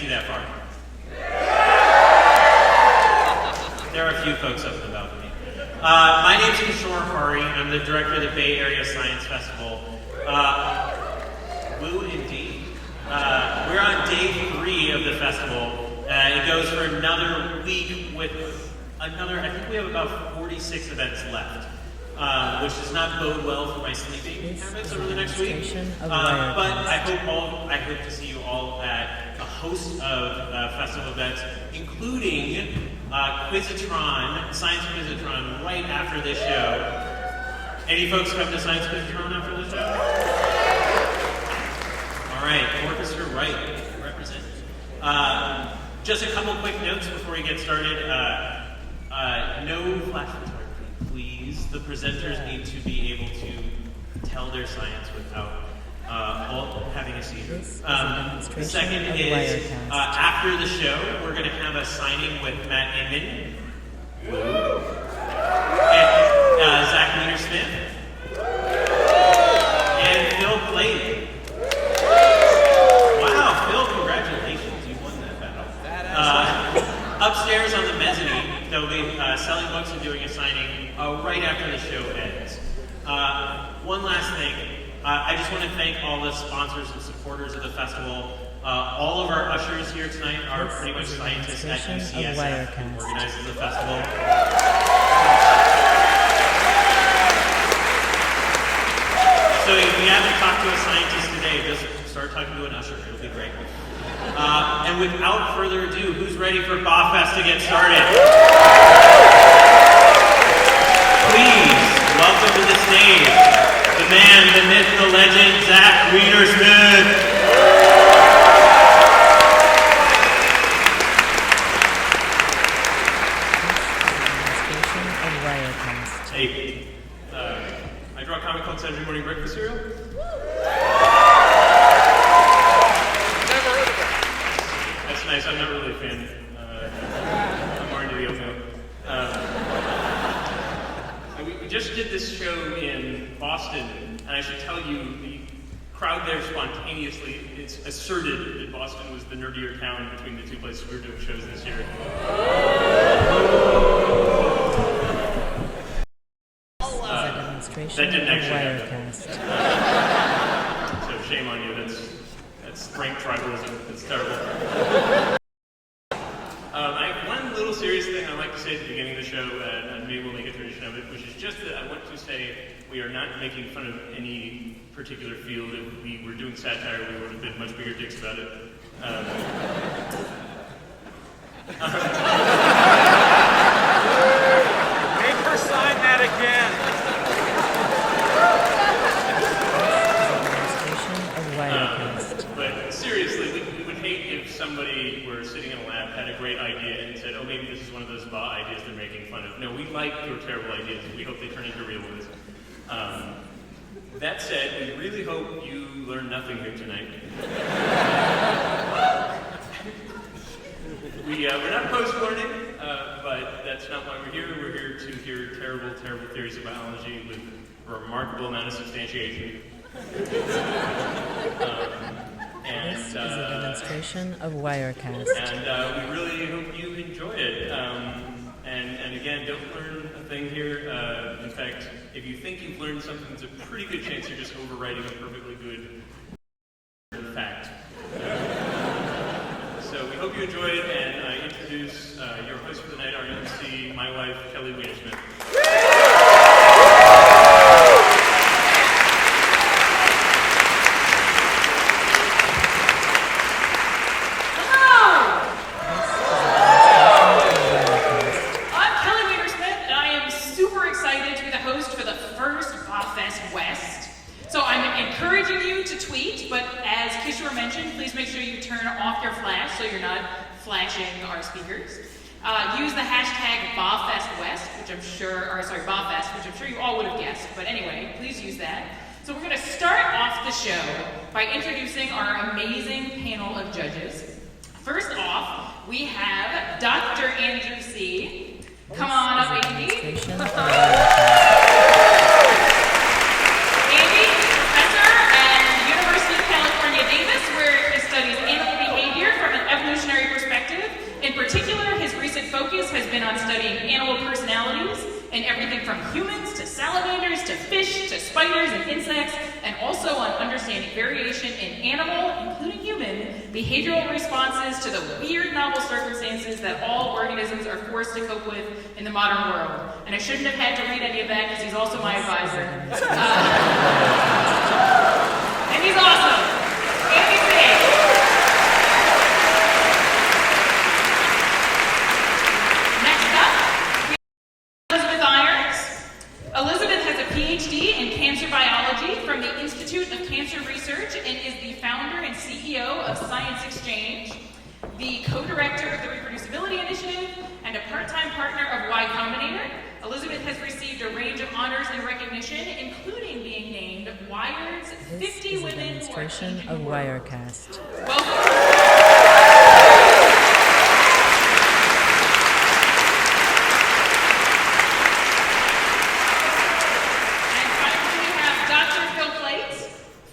you that far? There are a few folks up in the balcony. My name's Kishore Hari. I'm the director of the Bay Area Science Festival. Woo indeed. We're on day 3 of the festival. It goes for another week with another, I think we have about 46 events left, which does not bode well for my sleeping habits over the next week. But I hope to see you all at a host of festival events, including Quizatron, Science Quizatron, right after this show. Any folks come to Science Quizatron after this show? All right, Orchestra Right, represent. Just a couple quick notes before we get started. No flash photography, please. The presenters need to be able to tell their science without all having a seizure. The second is, after the show, we're going to have a signing with Matt Inman, and Zach Wiener-Smith, and Phil Clayton. Wow, Phil, congratulations, you won that battle. Upstairs on the mezzanine, they'll be selling books and doing a signing right after the show ends. One last thing. I just want to thank all the sponsors and supporters of the festival. All of our ushers here tonight are pretty much scientists at UCSF who organizes the festival. So if you haven't talked to a scientist today, just start talking to an usher. It'll be great. And without further ado, who's ready for BAHFest to get started? Please welcome to the stage the man, the myth, the legend, Zach Wiener-Smith. Hey, I draw a comic called Saturday Morning Breakfast Cereal. Never heard of it. That's nice. I'm not really a fan. I'm more into the oatmeal. We just did this show in Boston, and I should tell you, the crowd there spontaneously asserted that Boston was the nerdier town between the two places we were doing shows this year. That didn't actually happen. So shame on you. That's rank tribalism. It's terrible. One little serious thing I'd like to say at the beginning of the show, and maybe we'll make a tradition of it, which is just that I want to say we are not making fun of any particular field. If we were doing satire, we would have been much bigger dicks about it. Make her sign that again. But seriously, we would hate if somebody were sitting in a lab, had a great idea, and said, oh, maybe this is one of those ideas they're making fun of. No, we like your terrible ideas. We hope they turn into real ones. That said, we really hope you learn nothing here tonight. We're not opposed to learning, but that's not why we're here. We're here to hear terrible, terrible theories of biology with a remarkable amount of substantiation. This is a demonstration of Wirecast. And we really hope you enjoy it. And again, don't learn a thing here. In fact, if you think you've learned something, it's a pretty good chance you're just overwriting a perfectly good fact. So we hope you enjoy it, and I introduce your host for the night, our MC, my wife, Kelly Wiener-Smith. West. So I'm encouraging you to tweet, but as Kishore mentioned, please make sure you turn off your flash so you're not flashing our speakers. Use the hashtag BAHFest West, which I'm sure, BAHFest, which I'm sure you all would have guessed, but anyway, please use that. So we're going to start off the show by introducing our amazing panel of judges. First off, we have Dr. Andrew C. Come on up, Andy. in everything from humans to salamanders to fish to spiders and insects, and also on understanding variation in animal, including human, behavioral responses to the weird novel circumstances that all organisms are forced to cope with in the modern world. And I shouldn't have had to read any of that because he's also my advisor. And he's awesome. Andy Sage. Next up, we have Elizabeth Irons. Elizabeth has a PhD in cancer biology from the Institute of Cancer Research and is the founder and CEO of Science Exchange, the co-director of the Reproducibility Initiative, and a part-time partner of Y Combinator. Elizabeth has received a range of honors and recognition, including being named Wired's 50 Women Who Are Demonstration Changing of the World. Wirecast. Welcome. And finally, we have Dr. Phil Plates.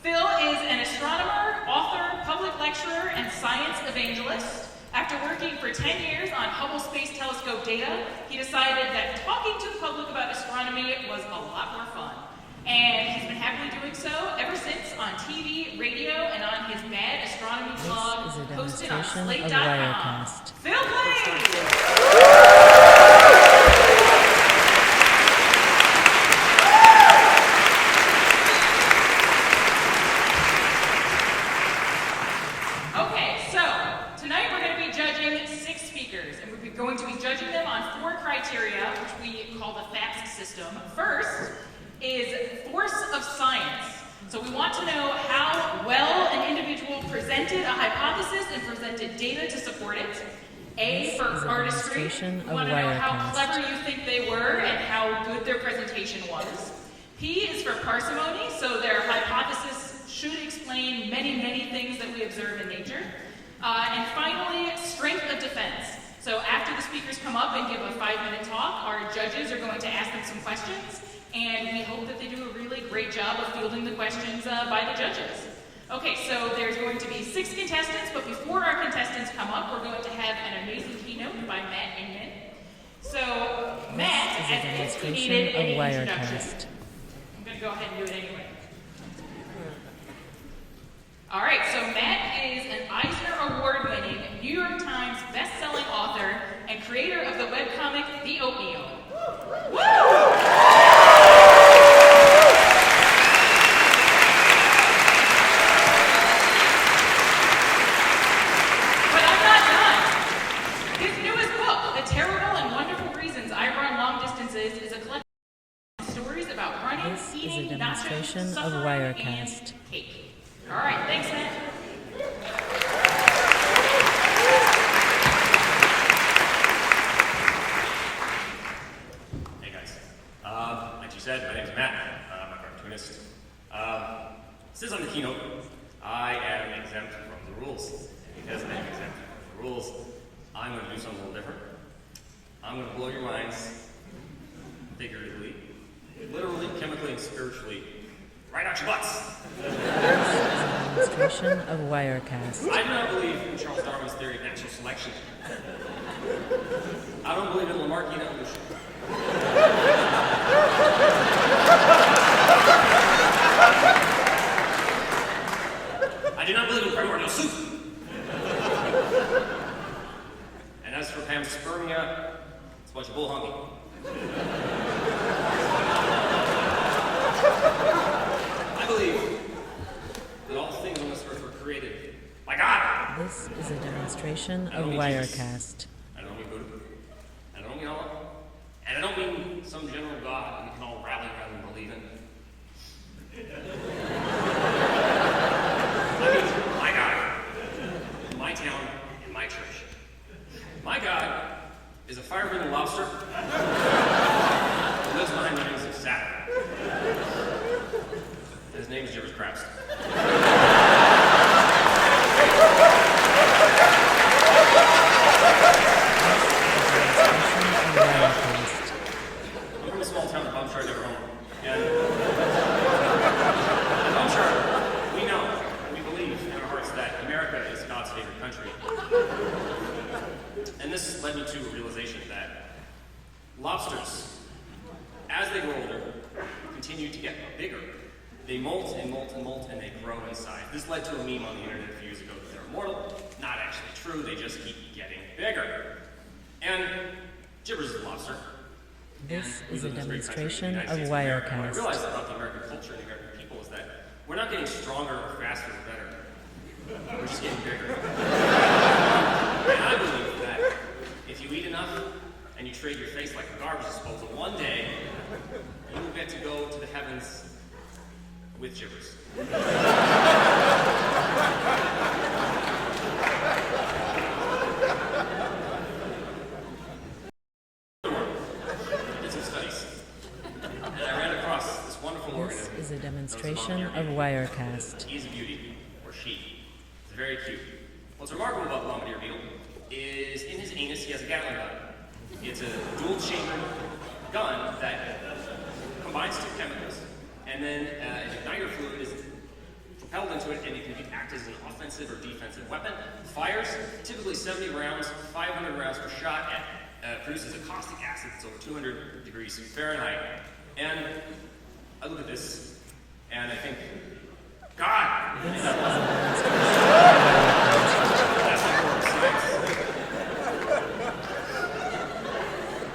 Phil is an astronomer, author, public lecturer, and science evangelist. After working for 10 years on Hubble Space Telescope data, he decided that talking to the public about astronomy was a lot more fun. And he's been happily doing so ever since on TV, radio, and on his Mad Astronomy blog, This is a posted on demonstration of Slate.com. Wirecast. Phil Plates! Okay, so tonight we're going to be judging 6 speakers, and we're going to be judging them on 4 criteria, which we call the FAST system. First is force of science. So we want to know how well an individual presented a hypothesis and presented data to support it. A, This for is a artistry. demonstration We of want to know how Wirecast. clever you think they were and how good their presentation was. P is for parsimony, so their hypothesis should explain many, many things that we observe in nature. And finally, strength of defense. So after the speakers come up and give a 5-minute talk, our judges are going to ask them some questions, and we hope that they do a really great job of fielding the questions by the judges. Okay, so there's going to be 6 contestants, but before our contestants come up, we're going to have an amazing keynote by Matt Inman. So, Matt, This is a as if we demonstration needed of any introduction. Wirecast. I'm going to go ahead and do it anyway. All right, so Matt is an Eisner Award-winning, New York Times best-selling author and creator of the webcomic The Oatmeal. Woo! But I'm not done. His newest book, The Terrible and Wonderful Reasons I Run Long Distances, is a collection of stories about running, This is a eating, demonstration nachos, of suffering, Wirecast. and cake. All right, thanks, Matt. Hey guys, like you said, my name's Matt. I'm a cartoonist. Since I'm the keynote, I am exempt from the rules. And because I'm exempt from the rules, I'm going to do something a little different. I'm going to blow your minds, figuratively, literally, chemically, and spiritually, right out your butts. Demonstration of Wirecast. I do not believe in Charles Darwin's theory of natural selection. I don't believe in Lamarckian evolution. I do not believe in primordial soup. And as for panspermia, it's a bunch of bull honky. I believe that all things on this earth were created by God. This is a demonstration I of don't mean Jesus. Wirecast. I don't mean Buddha. I don't mean Allah. And I don't mean some general God that we can all rally around and believe in. I mean my God, my town, and my church. My God is a fire-breathing lobster who lives behind the rings of Saturn. And his name is Jibber's Crabs. I'm from a small town of Hampshire, Oklahoma. And in Hampshire, we know, and we believe in our hearts that America is God's favorite country. And this led me to a realization that lobsters as they grow older, continue to get bigger. They molt and molt and molt, and they grow in size. This led to a meme on the internet a few years ago that they're immortal. Not actually true, they just keep getting bigger. And gibbers is a lobster. This We is a live in this great country, demonstration the of United States America. What I Wirecast. realized about the American culture and the American people is that we're not getting stronger or faster or better. We're just getting bigger. And I believe that if you eat enough and you trade your face like a garbage disposal, one day you will get to go to the heavens with gibbers. I did some studies, and I ran across this wonderful This organism. is a known as the demonstration bombardier of beetle. Wirecast. He's a beauty, or she. It's very cute. What's remarkable about the bombardier beetle is in his anus he has a Gatling gun. It's a dual-chambered gun that combines two chemicals, and then an igniter fluid is propelled into it, and it can act as an offensive or defensive weapon. Fires typically 70 rounds, 500 rounds per shot, and produces a caustic acid that's over 200 degrees Fahrenheit. And I look at this, and I think, God! That's the power of science.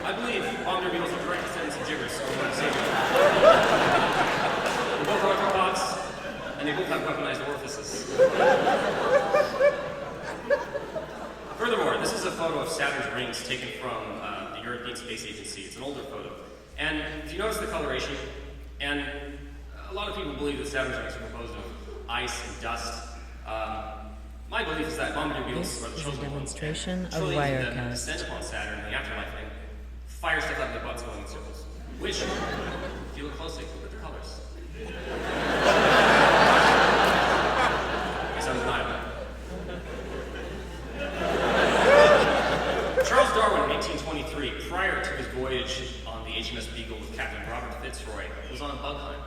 I believe bombardier beetles are direct descendants of gibbers, so I'm going to say they both are arthropods, and they both have weaponized orifices. Furthermore, this is a photo of Saturn's rings taken from the European Space Agency. It's an older photo. And if you notice the coloration, and a lot of people believe that Saturn's rings are composed of ice and dust. My belief is that bombardier beetles This are the is a chosen ones. demonstration of Trillions of them Wirecast. descend upon Saturn in the afterlife and fire stuff out of their butts going in circles. Which, if you look closely, look at the colors. Guess I'm denial. Charles Darwin in 1823, prior to his voyage on the HMS Beagle with Captain Robert Fitzroy, was on a bug hunt.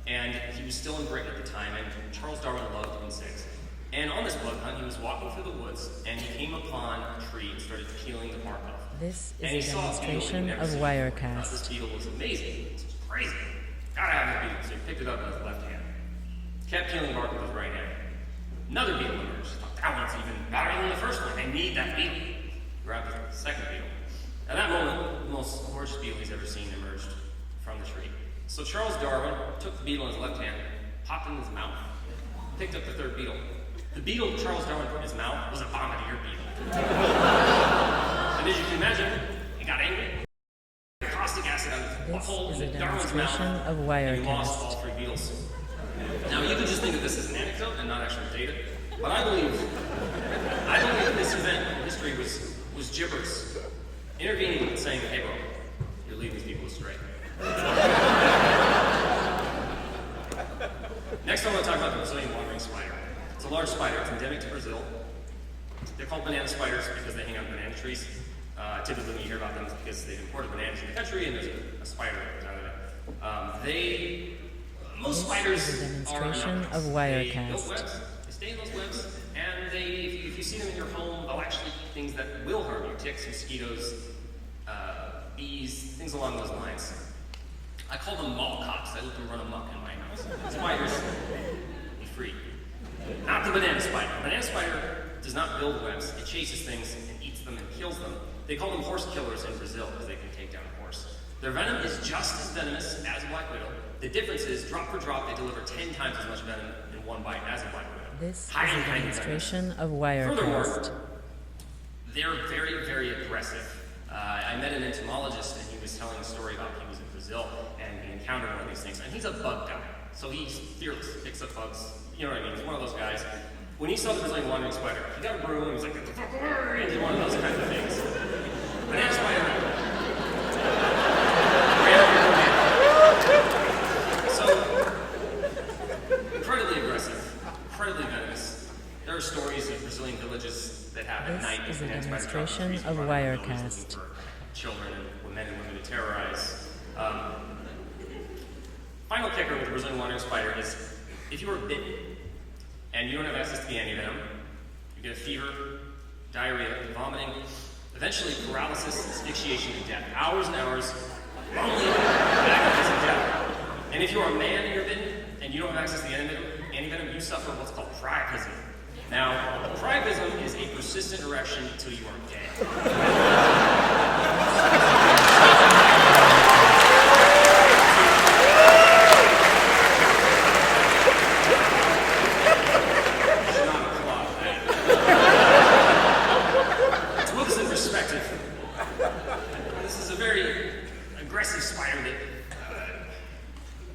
And he was still in Britain at the time, and Charles Darwin loved insects. And on this bug hunt, he was walking through the woods, and he came upon a tree and started peeling the bark off. This And he is a saw a beetle he'd demonstration never of seen. Wirecast. This beetle was amazing. It's crazy. Gotta have this beetle. So he picked it up with his left hand. Kept peeling bark with his right hand. Another beetle emerged. Thought, that one's even better than the first one. I need that beetle. Grabbed the second beetle. At that moment, the most gorgeous beetle he's ever seen emerged from the tree. So Charles Darwin took the beetle in his left hand, popped it in his mouth, picked up the third beetle. The beetle Charles Darwin put in his mouth was a bombardier beetle. And as you can imagine, he got angry. Caustic acid out of his This butthole is a into Darwin's demonstration mouth, of and he lost all Wirecast. three beetles. Now you could just think of this as an anecdote and not actual data, but I believe this event in history was gibbers intervening and saying, "Hey, bro, you're leading these people astray." Next, I want to talk about the Brazilian wandering spider. It's a large spider. It's endemic to Brazil. They're called banana spiders because they hang on banana trees. Typically, when you hear about them, it's because they've imported bananas in the country, and there's a spider that comes out of it. Most spiders is a demonstration are of They Wirecast. build webs. They stay in those webs, and if you see them in your home, they'll actually eat things that will harm you: ticks, mosquitoes, bees, things along those lines. I call them mall cops. I let them run amok in my house. Spiders, be free. Not the banana spider. The banana spider does not build webs. It chases things and eats them and kills them. They call them horse killers in Brazil because they can take down a horse. Their venom is just as venomous as a black widow. The difference is, drop for drop, they deliver 10 times as much venom in one bite as a black widow. This is Highly, a highly demonstration of Furthermore, Wirecast. they're very, very aggressive. I met an entomologist, and he was telling a story about he was in Brazil, and he encountered one of these things. And he's a bug guy, so he's fearless. He picks up bugs. You know what I mean? He's one of those guys. When he saw the Brazilian wandering spider, he got a broom, and he was like, "Get the fuck away!" and did one of those kinds of things. Banana spider ran over the banana. So, incredibly aggressive, incredibly venomous. There are stories of Brazilian villages that have at This night is a banana spiders drop demonstration trees in of front their buildings Wirecast. looking for children and men and women to terrorize. Final kicker with the Brazilian wandering spider is, if you are bitten and you don't have access to the antivenom, you get a fever, diarrhea, vomiting, eventually paralysis, asphyxiation, and death. Hours and hours Normally, that is death. And if you're a man and you're bitten, and you don't have access to the antivenom, you suffer what's called priapism. Now, priapism is a persistent erection until you are dead. This is a very aggressive spider that,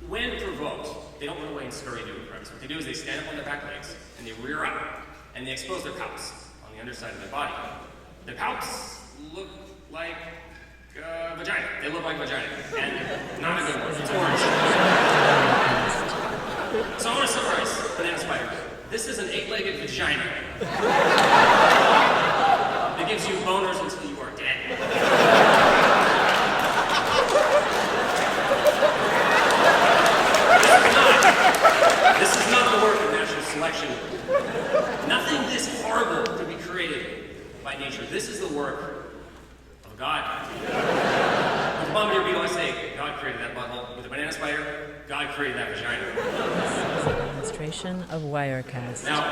when provoked, they don't run away and scurry into a crevice. What they do is they stand up on their back legs and they rear up and they expose their palps on the underside of their body. Their palps look like vagina. They look like vagina, and not a good one. It's orange. So I want to summarize banana spider. This is an 8-legged vagina that gives you boners until you are dead. This is not the work of natural selection. Nothing this horrible could be created by nature. This is the work of God. With the bombardier beetle, I say, God created that butthole. With the banana spider, God created that vagina. This is a demonstration of Wirecast. Now,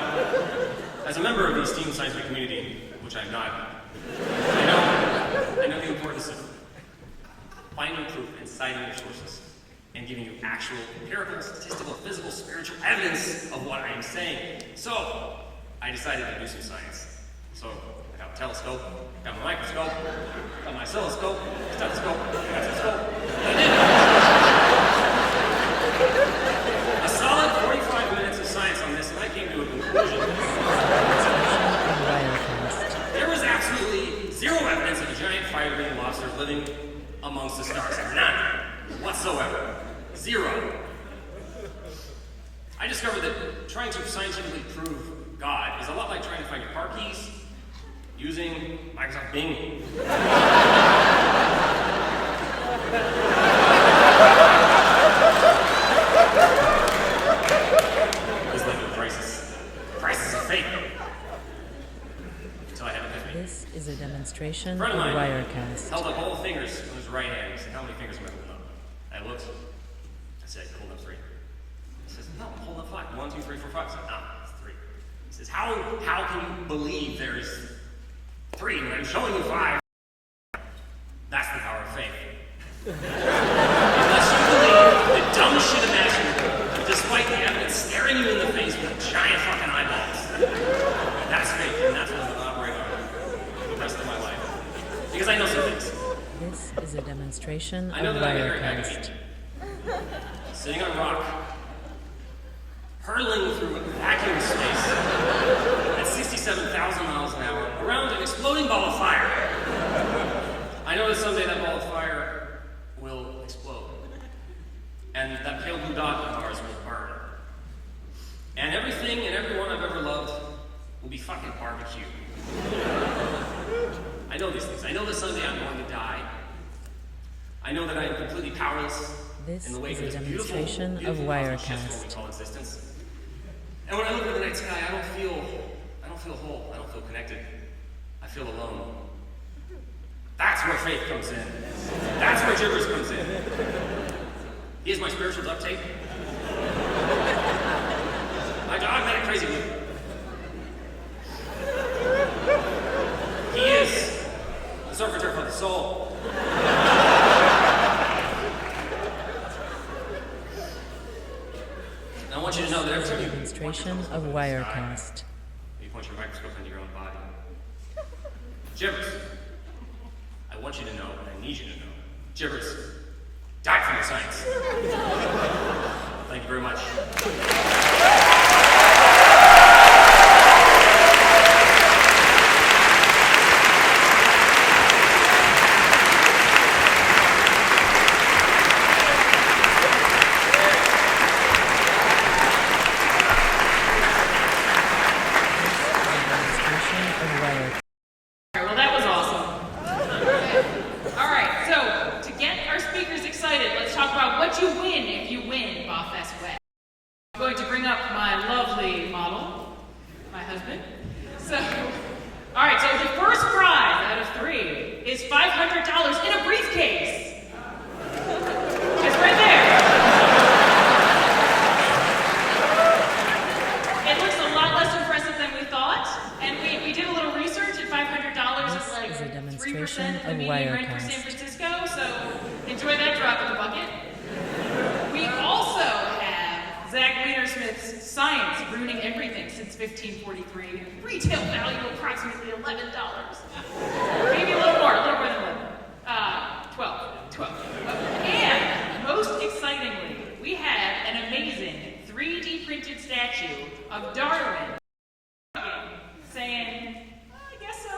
as a member of the esteemed scientific community, which I'm not, I know the importance of finding proof and citing your sources and giving you actual empirical, statistical, physical, spiritual evidence of what I am saying. So, I decided to do some science. So, I got a telescope, got my microscope, got my oscilloscope, stethoscope, stethoscope, and I did a solid 45 minutes of science on this, and I came to a conclusion. There was absolutely zero evidence of a giant fire-breathing lobster living amongst the stars. None whatsoever. Zero. I discovered that trying to scientifically prove God is a lot like trying to find your car keys using Microsoft Bing. This led to a crisis. Crisis of faith. Until I had an epiphany. This is a demonstration A of friend of mine Wirecast. held up all the fingers on his right hand. He said, "How many fingers am I holding up?" I looked. I said, "Hold up 3." He says, "No, hold up 5. 1, 2, 3, 4, 5." I said, "No, it's 3." He says, How can you believe there's 3 when I'm showing you 5? That's the power of faith. Unless you believe the dumbest shit imaginable, despite the evidence staring you in the face with giant fucking eyeballs, that's faith, and that's what I'm going to operate on the rest of my life. Because I know some things. This is a demonstration I know of that I'm a very Wirecast. happy sitting on a rock, hurtling through a vacuum space at 67,000 miles an hour around an exploding ball of fire. I know that someday that ball of fire will explode, and that pale blue dot of ours will burn. And everything and everyone I've ever loved will be fucking barbecue. I know these things. I know that someday I'm going to die. I know that I am completely powerless This in the wake is of a this beautiful, demonstration of beautiful cosmic shitstorm Wirecast. we call existence. And when I look at the night sky, I don't feel whole. I don't feel connected. I feel alone. That's where faith comes in. That's where gibberish comes in. He is my spiritual duct tape. My dogmatic crazy one. He is the surf and turf of the soul. And I want you to know that every time you Demonstration of Wirecast. you point your microscope into your own body. Gibbers, I want you to know, and I need you to know, Gibbers, die for your science. Thank you very much. Demonstration of Wirecast. Well, that was awesome. All right, so to get our speakers excited, let's talk about what you win if you win BAHFest West. I'm going to bring up demonstration the of median rent for Wirecast. San Francisco, so enjoy that drop in the bucket. We also have Zach Wienersmith's Science, Ruining Everything Since 1543. Retail value approximately $11. Maybe a little more than 11. 12. And most excitingly, we have an amazing 3D printed statue of Darwin saying, I guess so.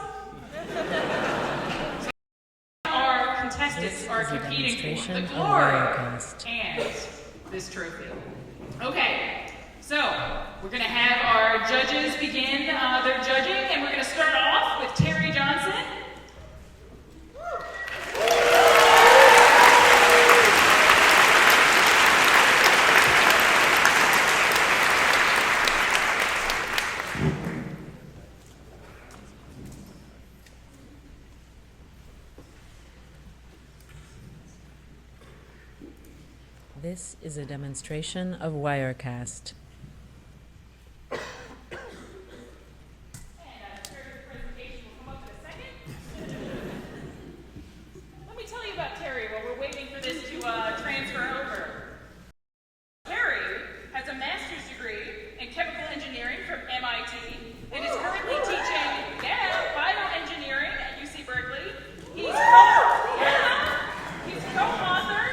Our contestants are This is a competing for demonstration the of glory Wirecast. and this trophy. Okay, so we're going to have our judges begin their judging, and we're going to start off with Terry Johnson. This is a demonstration of Wirecast. Let me tell you about Terry while we're waiting for this to transfer over. Terry has a master's degree in chemical engineering from MIT and is currently teaching bioengineering at UC Berkeley. He's co-author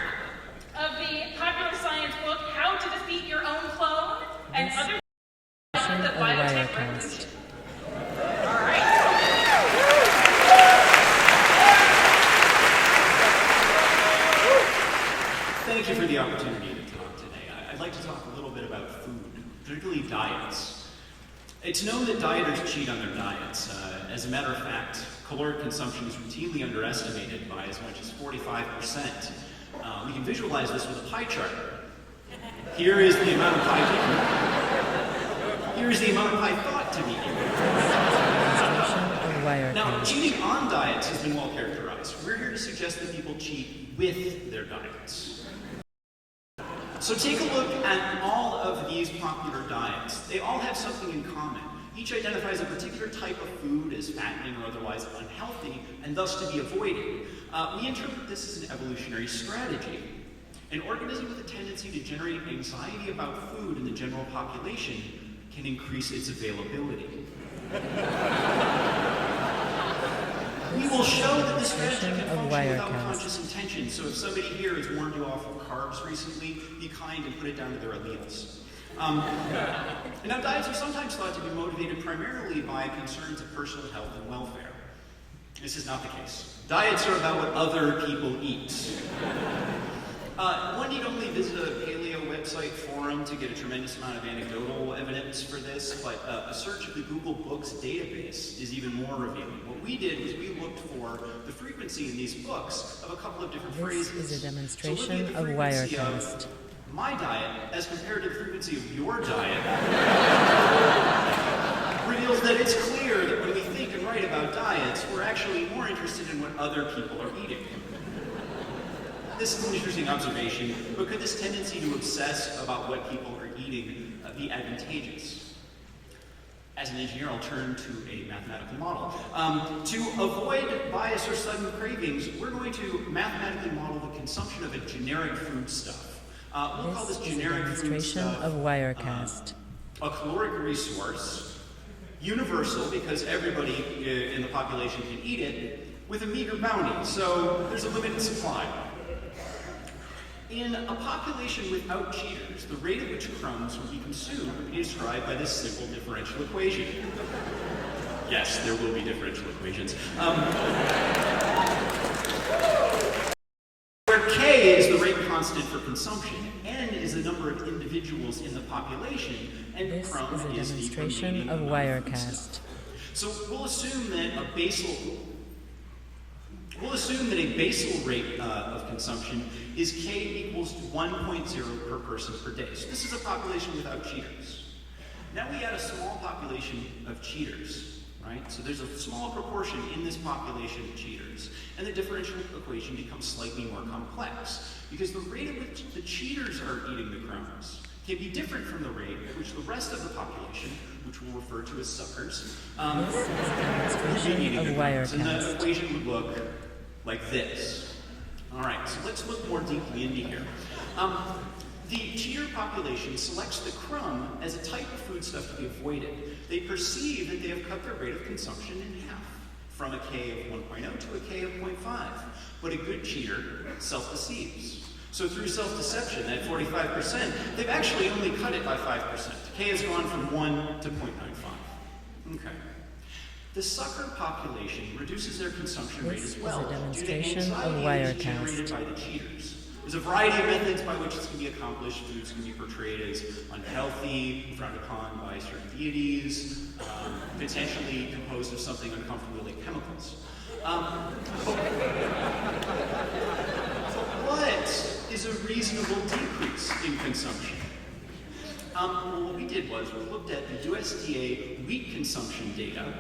of the popular science book How to Defeat Your Own Clone and other Demonstration the of biotech Wirecast. revolution. All right. Thank you for the opportunity to talk today. I'd like to talk a little bit about food, particularly diets. It's known that dieters cheat on their diets. As a matter of fact, caloric consumption is routinely underestimated by as much as 45%. We can visualize this with a pie chart. Here is the amount of pie eaten. Here is the amount of pie thought to be eaten. Demonstration of Wirecast. Now, cheating on diets has been well characterized. We're here to suggest that people cheat with their diets. So take a look at all of these popular diets. They all have something in common. Each identifies a particular type of food as fattening or otherwise unhealthy, and thus to be avoided. We interpret this as an evolutionary strategy. An organism with a tendency to generate anxiety about food in the general population can increase its availability. We will show that this strategy can function without conscious intention. So if somebody here has warned you off of carbs recently, be kind and put it down to their alleles. Now, diets are sometimes thought to be motivated primarily by concerns of personal health and welfare. This is not the case. Diets are about what other people eat. One need only visit a paleo website forum to get a tremendous amount of anecdotal evidence for this, but a search of the Google Books database is even more revealing. What we did was we looked for the frequency in these books of a couple of different phrases. This is a So demonstration looking at the of frequency Wirecast. my diet as compared to the frequency of your diet reveals that it's clear that when we think and write about diets, we're actually more interested in what other people are eating. This is an interesting observation, but could this tendency to obsess about what people are eating be advantageous? As an engineer, I'll turn to a mathematical model. To avoid bias or sudden cravings, we're going to mathematically model the consumption of a generic foodstuff. We'll call this This is a generic demonstration foodstuff of Wirecast. a caloric resource, universal because everybody in the population can eat it, with a meager bounty, so there's a limited supply. In a population without cheaters, the rate at which crumbs would be consumed would be described by this simple differential equation. Yes, there will be differential equations. Where K is the rate constant for consumption, N is the number of individuals in the population, and This crumb is a is the demonstration remaining of amount of Wirecast. foodstuff. So we'll assume that a basal rate of consumption is K equals 1.0 per person per day. So this is a population without cheaters. Now we add a small population of cheaters, right? So there's a small proportion in this population of cheaters, and the differential equation becomes slightly more complex, because the rate at which the cheaters are eating the crumbs can be different from the rate at which the rest of the population, which we'll refer to as suckers, This is a demonstration demonstration of grams, and the Wirecast. equation would look like this. All right, so let's look more deeply into here. The cheater population selects the crumb as a type of foodstuff to be avoided. They perceive that they have cut their rate of consumption in half, from a K of 1.0 to a K of 0.5. But a good cheater self-deceives. So through self-deception, that 45%, they've actually only cut it by 5%. K has gone from 1 to 0.95. Okay. The sucker population reduces their consumption rate This as well is a due to demonstration of anxiety Wirecast. generated by the cheaters. There's a variety of methods by which this can be accomplished. Foods can be portrayed as unhealthy, frowned upon by certain deities, potentially composed of something uncomfortable like chemicals. What is a reasonable decrease in consumption? Well, what we did was we looked at the USDA wheat consumption data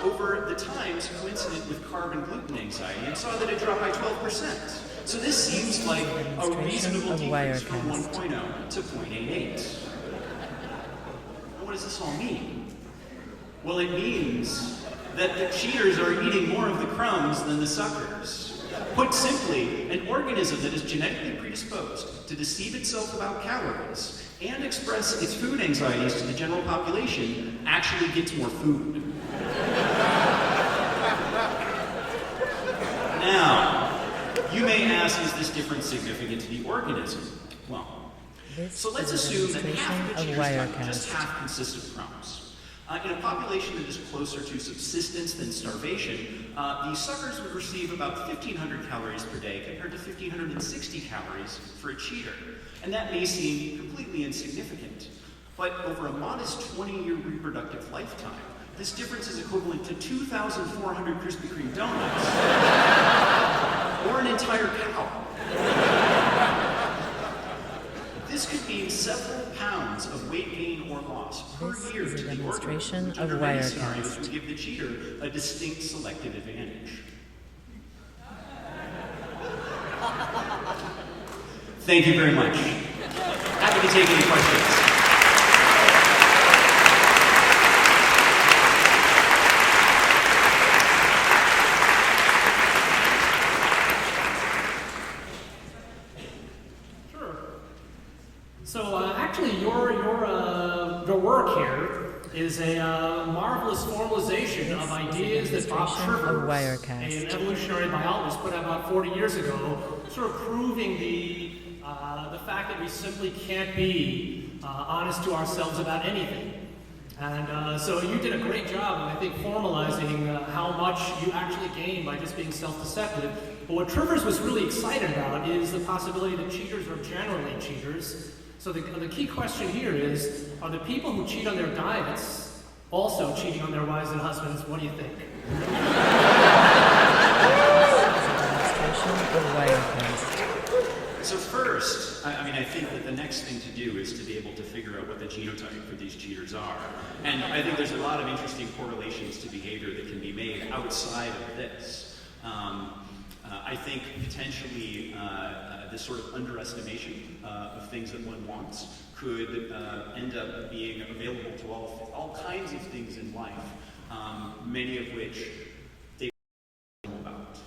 over the times coincident with carb and gluten anxiety and saw that it dropped by 12%. So this seems like a reasonable decrease from 1.0 to 0.88. Now, what does this all mean? Well, it means that the cheaters are eating more of the crumbs than the suckers. Put simply, an organism that is genetically predisposed to deceive itself about calories and express its food anxieties to the general population actually gets more food. Now, you may ask, is this difference significant to the organism? Well, so let's assume that half of the cheater's diet just half consists of crumbs. In a population that is closer to subsistence than starvation, the suckers would receive about 1,500 calories per day compared to 1,560 calories for a cheater. And that may seem completely insignificant, but over a modest 20-year reproductive lifetime, this difference is equivalent to 2,400 Krispy Kreme donuts, or an entire cow. This could mean several pounds of weight gain or loss per year to the organism, which under many scenarios would give the cheater a distinct selective advantage. Thank you very much. Happy to take any questions. So actually, your work here is a marvelous formalization of ideas that Bob Trivers, an evolutionary biologist, put out about 40 years ago, sort of proving the fact that we simply can't be honest to ourselves about anything. And so you did a great job, I think, formalizing how much you actually gain by just being self-deceptive. But what Trivers was really excited about is the possibility that cheaters are generally cheaters. So the key question here is, are the people who cheat on their diets also cheating on their wives and husbands? What do you think? So first, I think that the next thing to do is to be able to figure out what the genotype for these cheaters are. And I think there's a lot of interesting correlations to behavior that can be made outside of this. I think potentially this sort of underestimation of things that one wants could end up being available to all kinds of things in life, many of which they don't know about.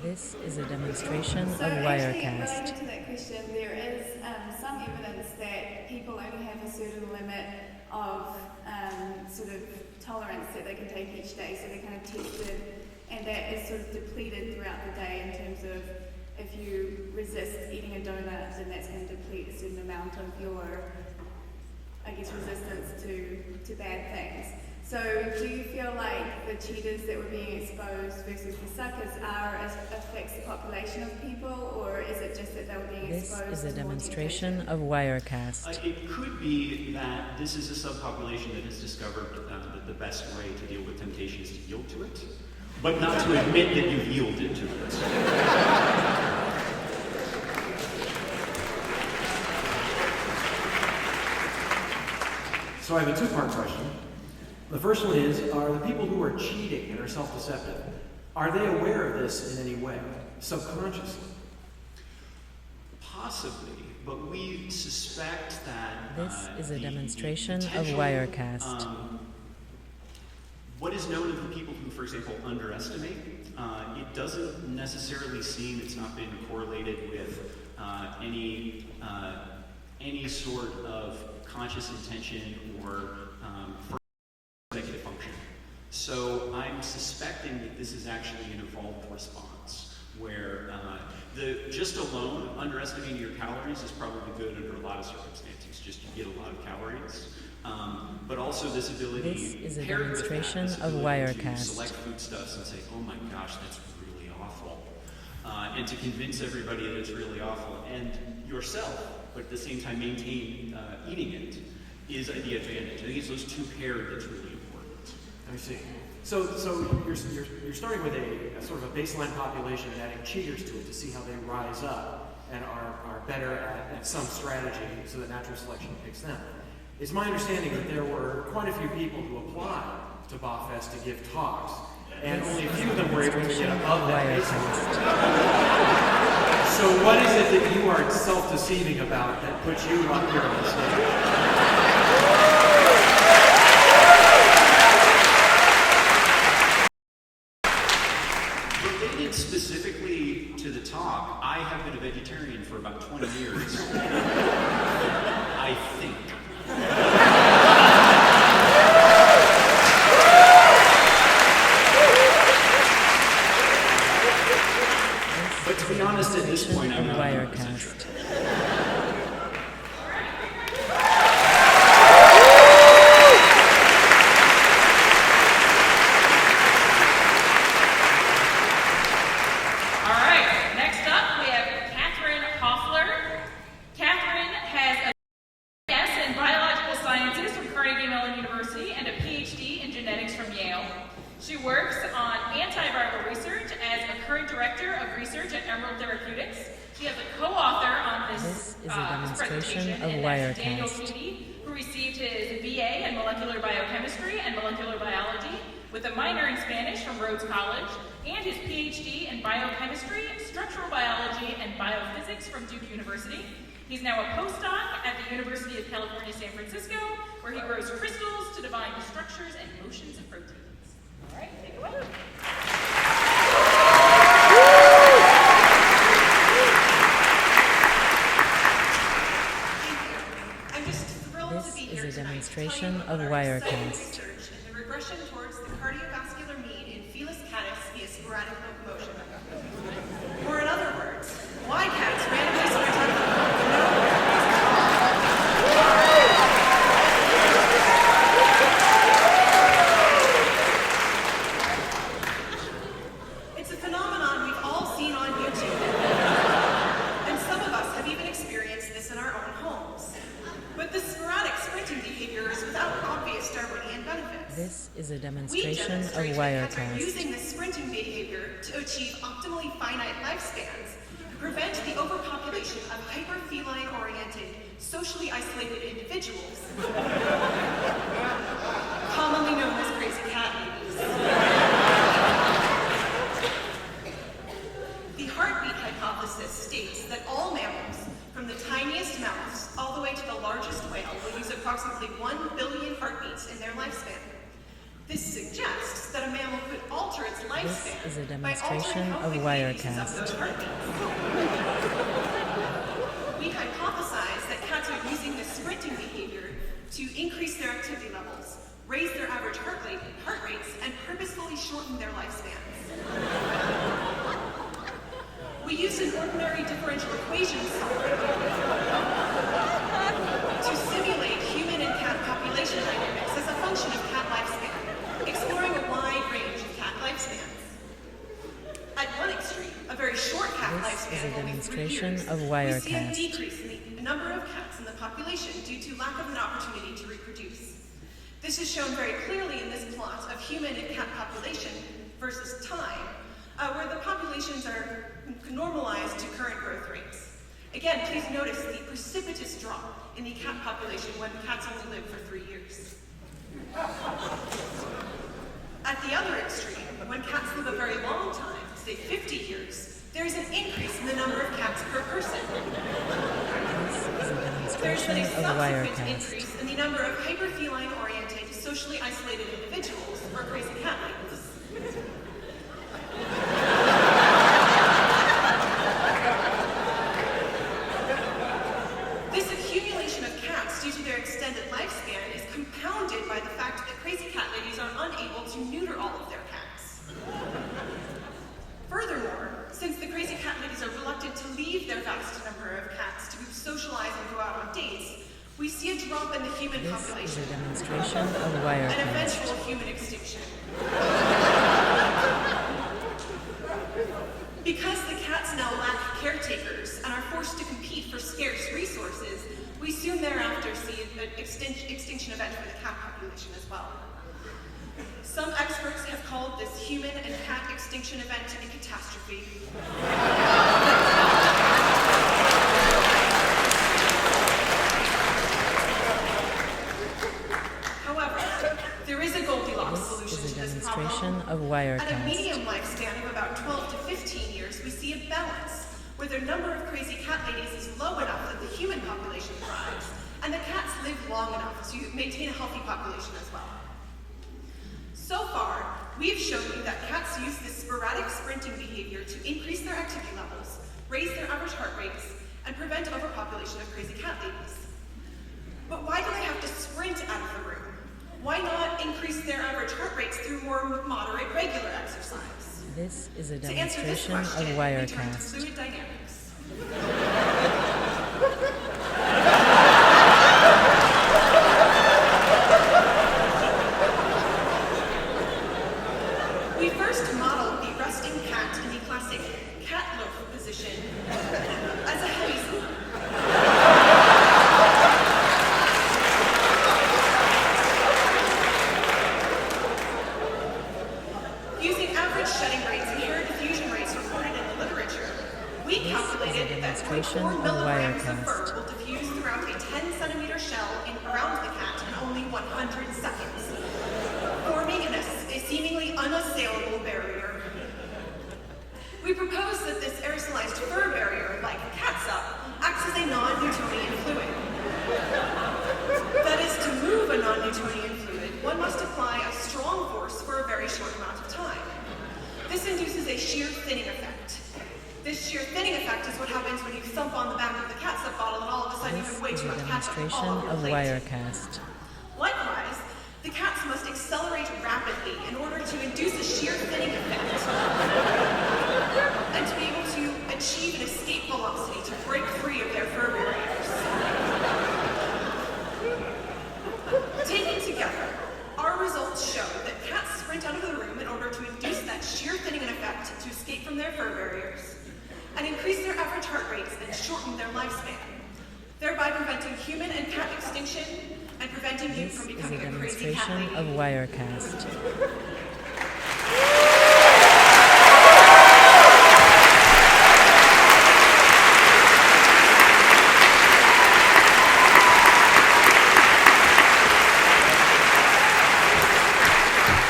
This is a demonstration of Actually, Wirecast. related to that question, there is some evidence that people only have a certain limit of sort of tolerance that they can take each day, so they're kind of tested, and that is sort of depleted throughout the day in terms of if you resist eating a donut, then that's going to deplete a certain amount of your, I guess, resistance to bad things. So do you feel like the cheaters that were being exposed versus the suckers affects the population of people, or is it just that they were being exposed? This is a demonstration of Wirecast. It could be that this is a subpopulation that has discovered that the best way to deal with temptation is to yield to it, but not to admit that you've yielded to it. So I have a two-part question. The first one is, are the people who are cheating and are self-deceptive, are they aware of this in any way, subconsciously? Possibly, but we suspect that This is a the demonstration of potential, Wirecast. What is known of the people who, for example, underestimate? It doesn't necessarily seem, it's not been correlated with any sort of conscious intention or executive function. So I'm suspecting that this is actually an evolved response, where just alone underestimating your calories is probably good under a lot of circumstances. Just you get a lot of calories. But also this ability, This is a paired with that, demonstration this of ability to Wirecast. select foodstuffs and say, oh my gosh, that's really awful. And to convince everybody that it's really awful, and yourself, but at the same time maintain eating it, is the advantage. I think it's those two paired that's really important. I see. So you're starting with a sort of a baseline population and adding cheaters to it to see how they rise up and are better at some strategy so that natural selection picks them. It's my understanding that there were quite a few people who applied to BAHFest to give talks, and only a few of them were able to get above that baseline. So what is it that you are self-deceiving about that puts you up here on the stage? Related specifically to the talk, I have been a vegetarian for about 20 years. I think. But to be honest, at this point, I'm not 100% sure. All right, next up we have Catherine Hoffler. Catherine has a BS in biological sciences from Carnegie Mellon University and a PhD in genetics from Yale. She works on antiviral research as a current director of research at Emerald Therapeutics. She has a co-author on this is a demonstration presentation, of and that's Daniel Wirecast. Keaty, who received his BA in molecular biochemistry and molecular biology with a minor in Spanish from Rhodes College and his PhD in biochemistry, structural biology, and biophysics from Duke University. He's now a postdoc at the University of California, San Francisco, where he grows crystals to divine the structures and motions of proteins. All right, take it away. I'm just thrilled This to be is here a tonight demonstration to tell you of about our exciting Wirecast. research in the regression towards the cardiovascular mean in Felis catus via sporadic locomotion. Or in other words, why cats randomly select It's a phenomenon we've all seen on YouTube. And some of us have even experienced this in our own homes. But this sporadic sprinting behavior is without obvious Darwinian benefits. This is a We demonstration of demonstrate that cats are Wirecast. using this sprinting behavior to achieve optimally finite lifespans and prevent the overpopulation of hyper-feline-oriented, socially isolated individuals, commonly known as crazy cat babies. The heartbeat hypothesis states that all mammals, from the tiniest mouse all the way to the largest whale, will use approximately 1 billion heartbeats in their lifespan. This suggests that a mammal could alter its lifespan is a by altering demonstration how of quickly it uses up Wirecast. those heartbeats. We hypothesize that cats are using this sprinting behavior to increase their activity levels, raise their average heart rates, and purposefully shorten their lifespans. We used an ordinary differential equation solver to simulate human and cat population dynamics as a function of cat lifespan, exploring a wide range of cat lifespans. At one extreme, a very short cat This is lifespan, a only 3 demonstration years, of we see a Wirecast. decrease in the number of cats in the population due to lack of an opportunity to reproduce. This is shown very clearly in this plot of human and cat population versus time, where the populations are normalized to current growth rates. Again, please notice the precipitous drop in the cat population when cats only live for 3 years. At the other extreme, when cats live a very long time, say 50 years, there is an increase in the number of cats per person. This is a There's been demonstration a of subsequent Wirecast. increase in the number of hyperfeline-oriented, socially isolated individuals, or crazy cats. human This is population. a demonstration of An Wirecast. eventual human extinction. Because the cats now lack caretakers and are forced to compete for scarce resources, we soon thereafter see an extinction event for the cat population as well. Some experts have called this human and cat extinction event a catastrophe. However, there is a Goldilocks solution This is to a this problem. demonstration of At a Wirecast. medium lifespan of about 12 to 15 years, we see a balance, where the number of crazy cat ladies is low enough that the human population thrives, and the cats live long enough to maintain a healthy population as well. So far, we have shown you that cats use this sporadic sprinting behavior to increase their activity levels, raise their average heart rates, and prevent overpopulation of crazy cat ladies. But why do they have to sprint out of the room? Why not increase their average heart rates through more moderate, regular exercise? This is a To answer this demonstration of question, we turn to Wirecast. fluid dynamics. We first modeled the resting cat in the classic cat loaf position as a hemisome. Using average shedding rates and hair diffusion rates reported in the literature, we calculated that 0.4 milligrams of fur will diffuse throughout a 10-centimeter shell around the cat in only 100 seconds, forming a seemingly unassailable barrier. We propose that this aerosolized fur barrier, like catsup, acts as a non-Newtonian fluid. That is, to move a non-Newtonian fluid, one must apply a strong force for a very short amount of time. This induces a shear thinning effect. This shear thinning effect is what happens when you thump on the back of the catsup bottle and all of a sudden you This have way is too a much catsup demonstration all over your of plate. Wirecast. Likewise, the cats must accelerate rapidly in order to induce a shear thinning effect and to be able to achieve an escape velocity to break free of their fur barriers. Taken together, our results show that cats sprint out of the room in order to induce that shear thinning effect to escape from their fur barriers and increase their average heart rates and shorten their lifespan, thereby preventing human and cat extinction and preventing you This from is a becoming a crazy cat demonstration lady. of Wirecast.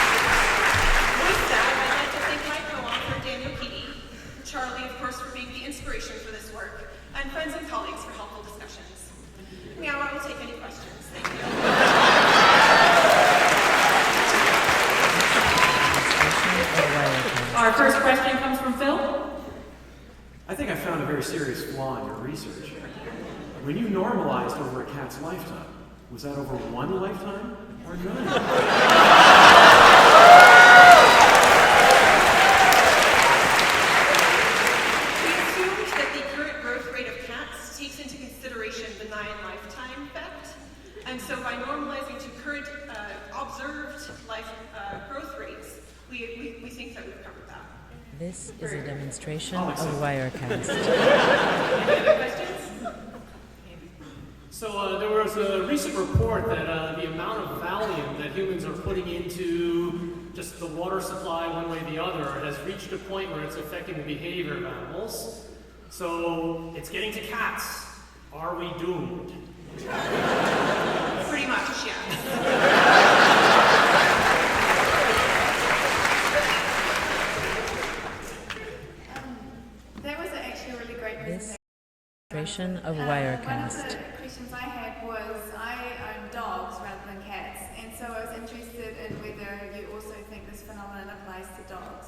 With that, I'd like to thank my co-author, Daniel Keating, Charlie, of course, for being the inspiration for this work, and friends and colleagues for helpful discussions. Now I will take any questions. Thank you. Demonstration of Wirecast. Our first question comes from Phil. I think I found a very serious flaw in your research. When you normalized over a cat's lifetime, was that over one lifetime or none? We assumed that the current growth rate of cats takes into consideration benign lifetime effect, and so by normalizing to current observed life growth rates, we think that we've covered that. This is a demonstration of Wirecast. Any other questions? So there was a recent report that the amount of Valium that humans are putting into just the water supply one way or the other has reached a point where it's affecting the behavior of animals. So it's getting to cats. Are we doomed? Pretty much, yeah. That was actually a really great This presentation. demonstration of One of Wirecast. the questions I had was, I own dogs rather than cats, and so I was interested in whether you also think this phenomenon applies to dogs.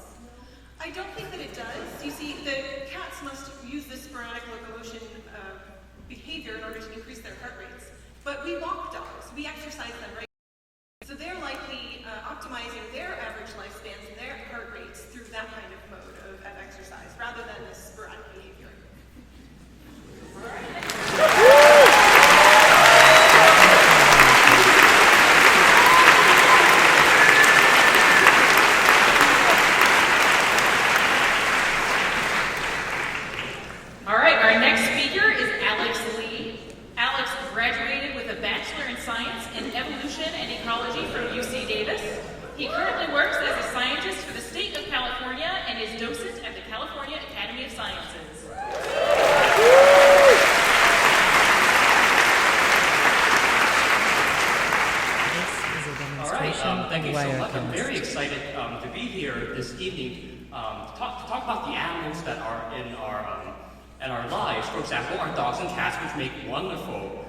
I don't think that it does. You see, the cats must use this sporadic locomotion behavior in order to increase their heart rates. But we walk dogs. We exercise them regularly. So they're likely optimizing their average lifespans and their heart rates through that kind of mode of exercise rather than this sporadic behavior. of I'm Wirecast. very excited to be here this evening to talk about the animals that are in our lives. For example, our dogs and cats, which make wonderful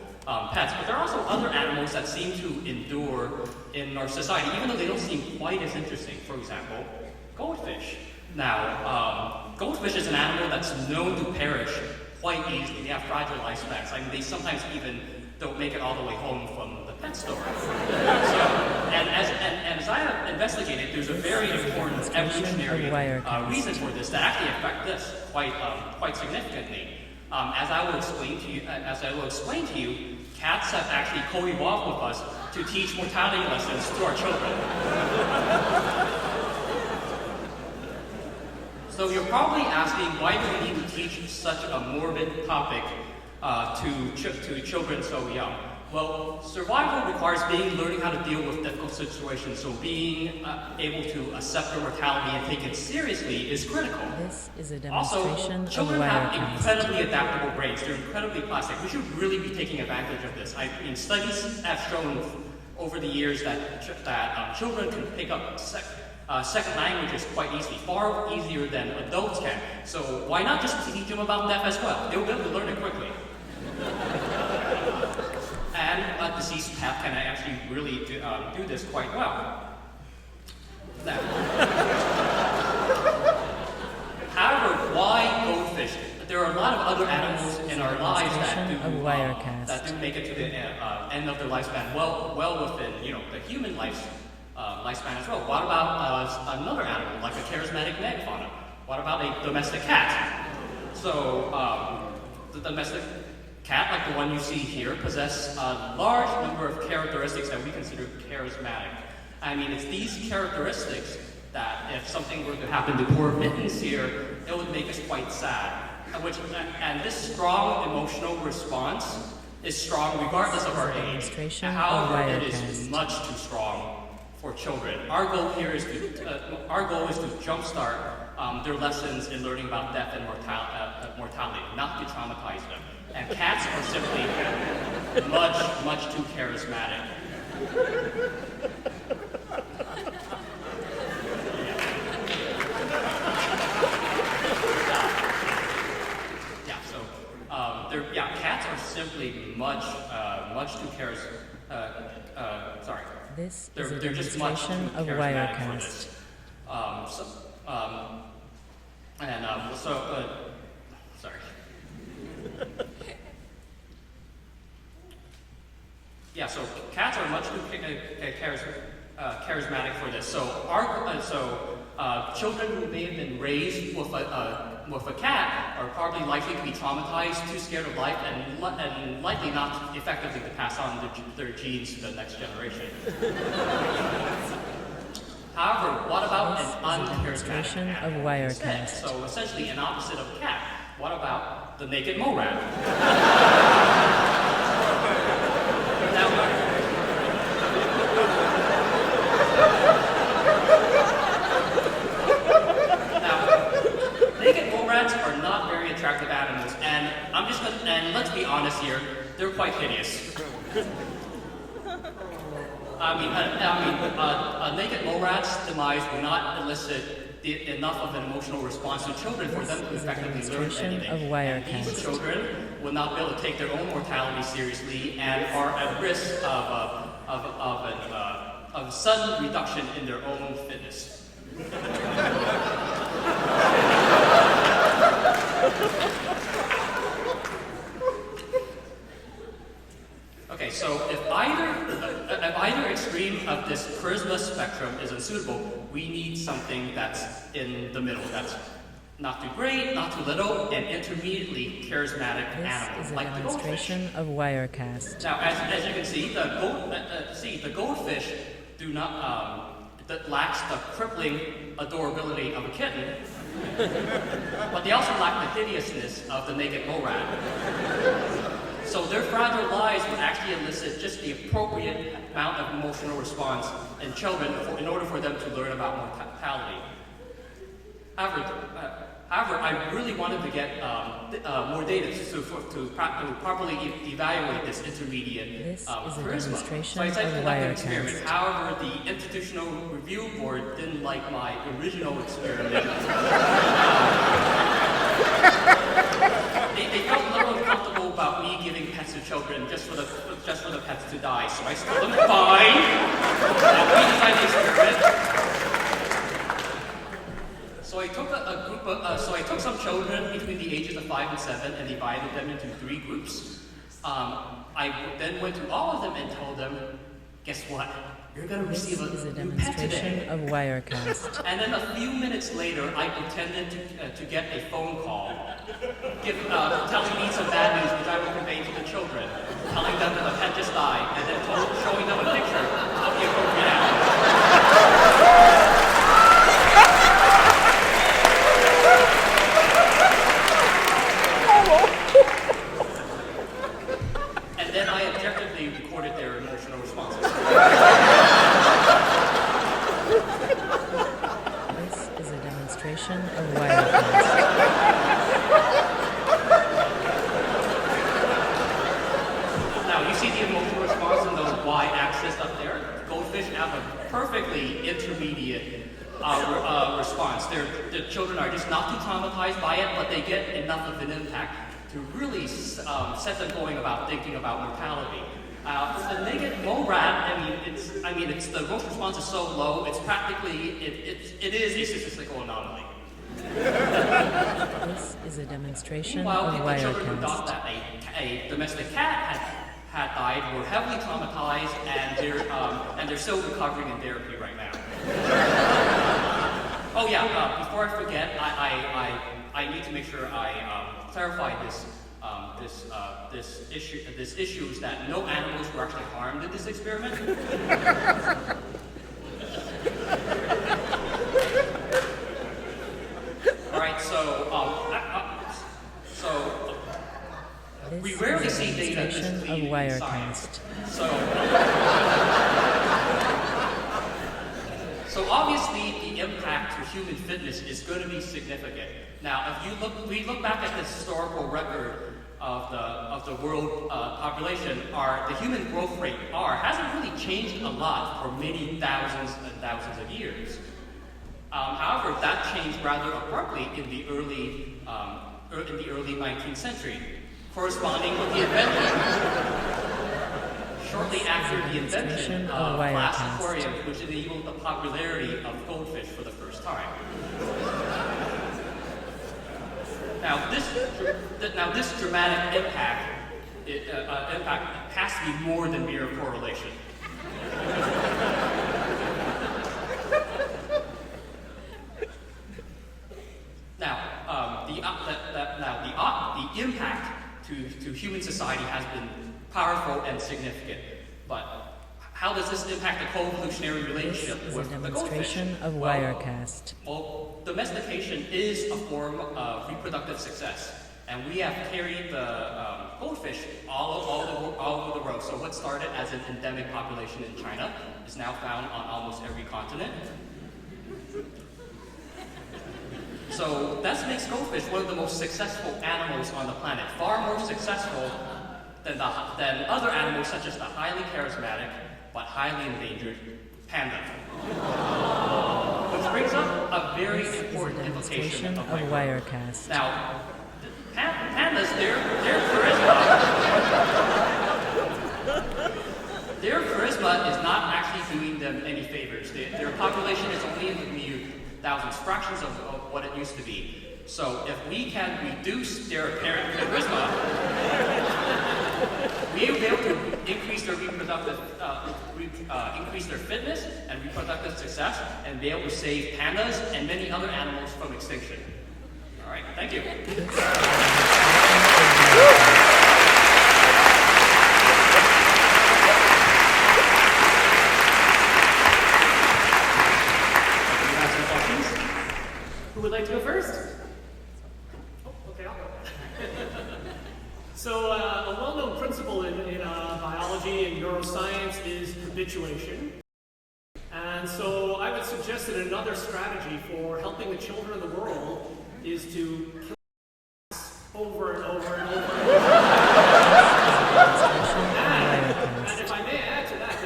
pets. But there are also other animals that seem to endure in our society, even though they don't seem quite as interesting. For example, goldfish. Now, goldfish is an animal that's known to perish quite easily. They have fragile lifespans. I mean, they sometimes even don't make it all the way home from the pet store. And as I have investigated, there's a very important evolutionary reason for this that actually affect this quite significantly. As I will explain to you, cats have actually co-evolved with us to teach mortality lessons to our children. So you're probably asking, why do we need to teach such a morbid topic to children so young? Well, survival requires learning how to deal with difficult situations, so being able to accept your mortality and take it seriously is critical. This is a demonstration Also, children of have Wirecast. incredibly adaptable brains. They're incredibly plastic. We should really be taking advantage of this. Studies have shown over the years that children can pick up second languages quite easily, far easier than adults can. So why not just teach them about death as well? They'll be able to learn it quickly. And a deceased pet can actually really do this quite well. Now, however, why goldfish? There are a lot of other animals in our lives that do make it to the end of their lifespan, well within the human lifespan as well. What about another animal like a charismatic megafauna? What about a domestic cat? So the domestic cat, like the one you see here, possess a large number of characteristics that we consider charismatic. I mean, it's these characteristics that if something were to happen to poor Mittens here, it would make us quite sad. And this strong emotional response is strong regardless of our age. However, it is much too strong for children. Our goal here is to jumpstart their lessons in learning about death and mortality, not to traumatize them. And cats are simply much too charismatic. Cats are simply much too charismatic. Sorry. This they're is a just much too demonstration of charismatic for Wirecast. this. Sorry. So cats are much too charismatic for this. So children who may have been raised with a cat are probably likely to be traumatized, too scared of life, and likely not effectively to pass on their genes to the next generation. However, what about an uncharismatic cat? Of Wirecast. So essentially an opposite of a cat. What about the naked mole rat? Naked mole rats are not very attractive animals, and let's be honest here, they're quite hideous. A naked mole rat's demise will not elicit enough of an emotional response to children for them to effectively learn anything. And these children will not be able to take their own mortality seriously and are at risk of a sudden reduction in their own fitness. Okay, so if either extreme of this charisma spectrum is unsuitable, we need something that's in the middle. That's not too great, not too little, and intermediately charismatic animal, This is a like the goldfish. demonstration of Wirecast. Now, as you can see, the goldfish do not that lacks the crippling adorability of a kitten, but they also lack the hideousness of the naked mole rat. So their fragile lives would actually elicit just the appropriate amount of emotional response in children in order for them to learn about mortality. However, However, I really wanted to get more data to properly evaluate this intermediate This is a charisma. demonstration So I decided to of conduct an experiment. Wirecast. However, the Institutional Review Board didn't like my original experiment. They felt a little uncomfortable about me giving pets to children just for the pets to die. So I told them, fine. We designed the experiment. So I took some children between the ages of 5 and 7 and divided them into 3 groups. I then went to all of them and told them, guess what? You're going to This receive is a a new pet demonstration today. of Wirecast. And then a few minutes later, I pretended to get a phone call, telling me some bad news, which I would convey to the children, telling them that the pet just died, and then showing them a picture of the appropriate animal. And then I objectively recorded their emotional responses. This is a demonstration of Wirecast. Now, you see the emotional response in the y-axis up there? Goldfish have a perfectly intermediate response. The children are just not too traumatized by it, but they get enough of an impact to really set them going about thinking about mortality. The negative MORAD, it's the emotional response is so low, it's practically, it is a statistical anomaly. This is a demonstration Meanwhile, of the children who thought Wirecast. that a domestic cat had died were heavily traumatized, and they're still recovering in therapy right now. Oh yeah, before I forget, I need to make sure I clarify this issue is that no animals were actually harmed in this experiment. All right, we This rarely is a see data this demonstration of clean in Wirecast. science. So obviously the impact to human fitness is going to be significant. Now, if we look back at the historical record of the world population, the human growth rate hasn't really changed a lot for many thousands and thousands of years. However, that changed rather abruptly in the early 19th century, corresponding with the invention. Shortly after the invention of glass aquariums, which enabled the popularity of goldfish for the first time. Now, this dramatic impact has to be more than mere correlation. The impact to human society has been powerful and significant, but how does this impact the co-evolutionary relationship This is with a the goldfish? demonstration of Wirecast. Well, domestication is a form of reproductive success, and we have carried the goldfish all over the world. So what started as an endemic population in China is now found on almost every continent. So that makes goldfish one of the most successful animals on the planet, far more successful than other animals such as the highly charismatic but highly endangered panda. Which brings up a very This is a important implication demonstration of of my work. Wirecast. Now, pandas, their charisma is not actually doing them any favors. Their population is only in the mere thousands, fractions of what it used to be. So if we can reduce their apparent charisma, we will be able to increase their increase their fitness and reproductive success, and be able to save pandas and many other animals from extinction. All right, thank you. Who would like to go first? Oh, okay, I'll go. So, a well-known principle in biology and neuroscience is habituation. And so I would suggest that another strategy for helping the children of the world is to kill over and over and over. And if I may add to that,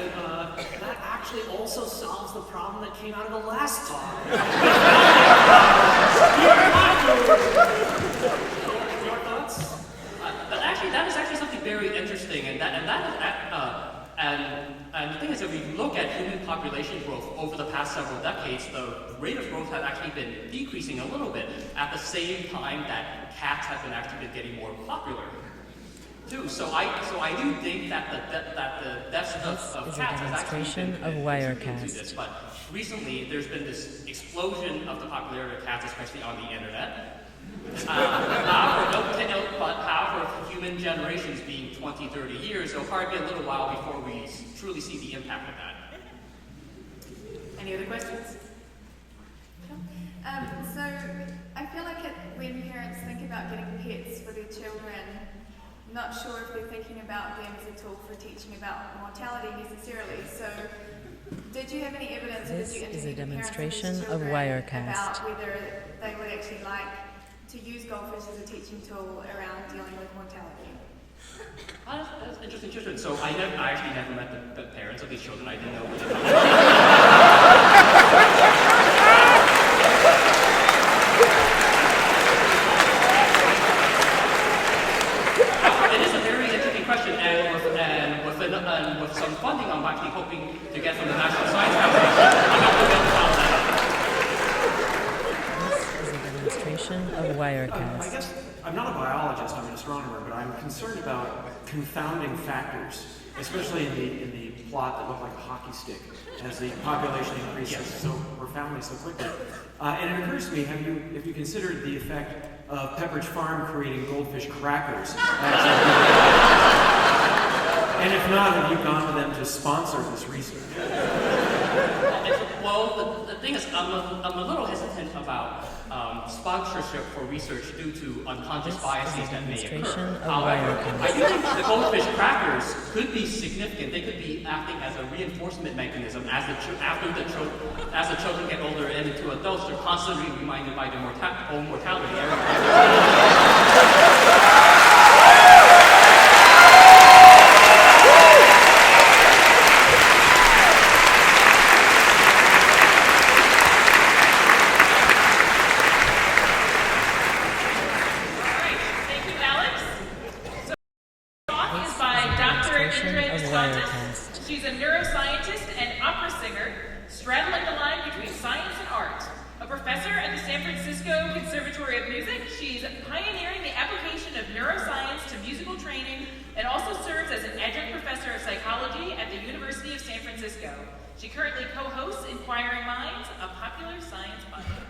that actually also solves the problem that came out of the last talk. Your thoughts? That is actually something very interesting, and the thing is that we look at human population growth over the past several decades, the rate of growth has actually been decreasing a little bit at the same time that cats have been actually getting more popular too. So I do think that the deaths of cats has actually been contributing to this. But recently, there's been this explosion of the popularity of cats, especially on the internet. However, human generations being 20, 30 years, it'll probably be a little while before we truly see the impact of that. Any other questions? So I feel like when parents think about getting pets for their children, not sure if they're thinking about them as a tool for teaching about mortality necessarily. So did you have any evidence or did you interview the parents of the children about whether they would actually like to use goldfish as a teaching tool around dealing with mortality? That's interesting. So I actually never met the parents of these children. I didn't know who they were. It is a very interesting question, and with some funding, I'm actually hoping to get from the National Science Foundation. I'm not going to follow that up. This is a demonstration of Wirecast. I guess I'm not a biologist, I'm an astronomer, but I'm concerned about confounding factors, especially in the plot that looked like a hockey stick as the population increases so profoundly, so quickly. And it occurs to me, have you considered the effect of Pepperidge Farm creating goldfish crackers? And if not, have you gone to them to sponsor this research? Well, the thing is, I'm a little hesitant about sponsorship for research due to unconscious biases that may occur. However, I do think the goldfish crackers could be significant. They could be acting as a reinforcement mechanism as the children get older and into adults. They're constantly reminded by their own mortality. She's a neuroscientist and opera singer, straddling the line between science and art. A professor at the San Francisco Conservatory of Music, she's pioneering the application of neuroscience to musical training and also serves as an adjunct professor of psychology at the University of San Francisco. She currently co-hosts Inquiring Minds, a popular science podcast.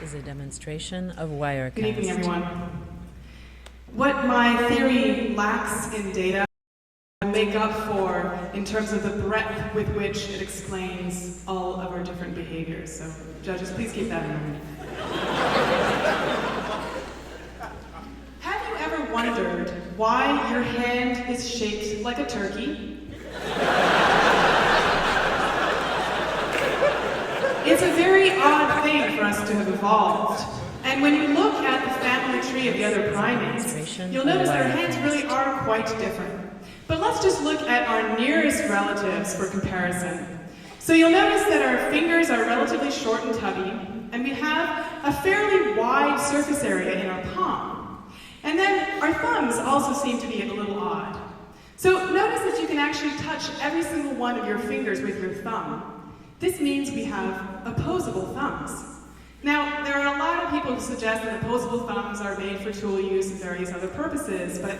Is a demonstration of Wirecast. Good evening, everyone. What my theory lacks in data, I make up for in terms of the breadth with which it explains all of our different behaviors. So, judges, please keep that in mind. Have you ever wondered why your hand is shaped like a turkey? It's a very odd thing for us to have evolved. And when you look at the family tree of the other primates, you'll notice that our hands really are quite different. But let's just look at our nearest relatives for comparison. So you'll notice that our fingers are relatively short and tubby, and we have a fairly wide surface area in our palm. And then our thumbs also seem to be a little odd. So notice that you can actually touch every single one of your fingers with your thumb. This means we have opposable thumbs. Now, there are a lot of people who suggest that opposable thumbs are made for tool use and various other purposes, but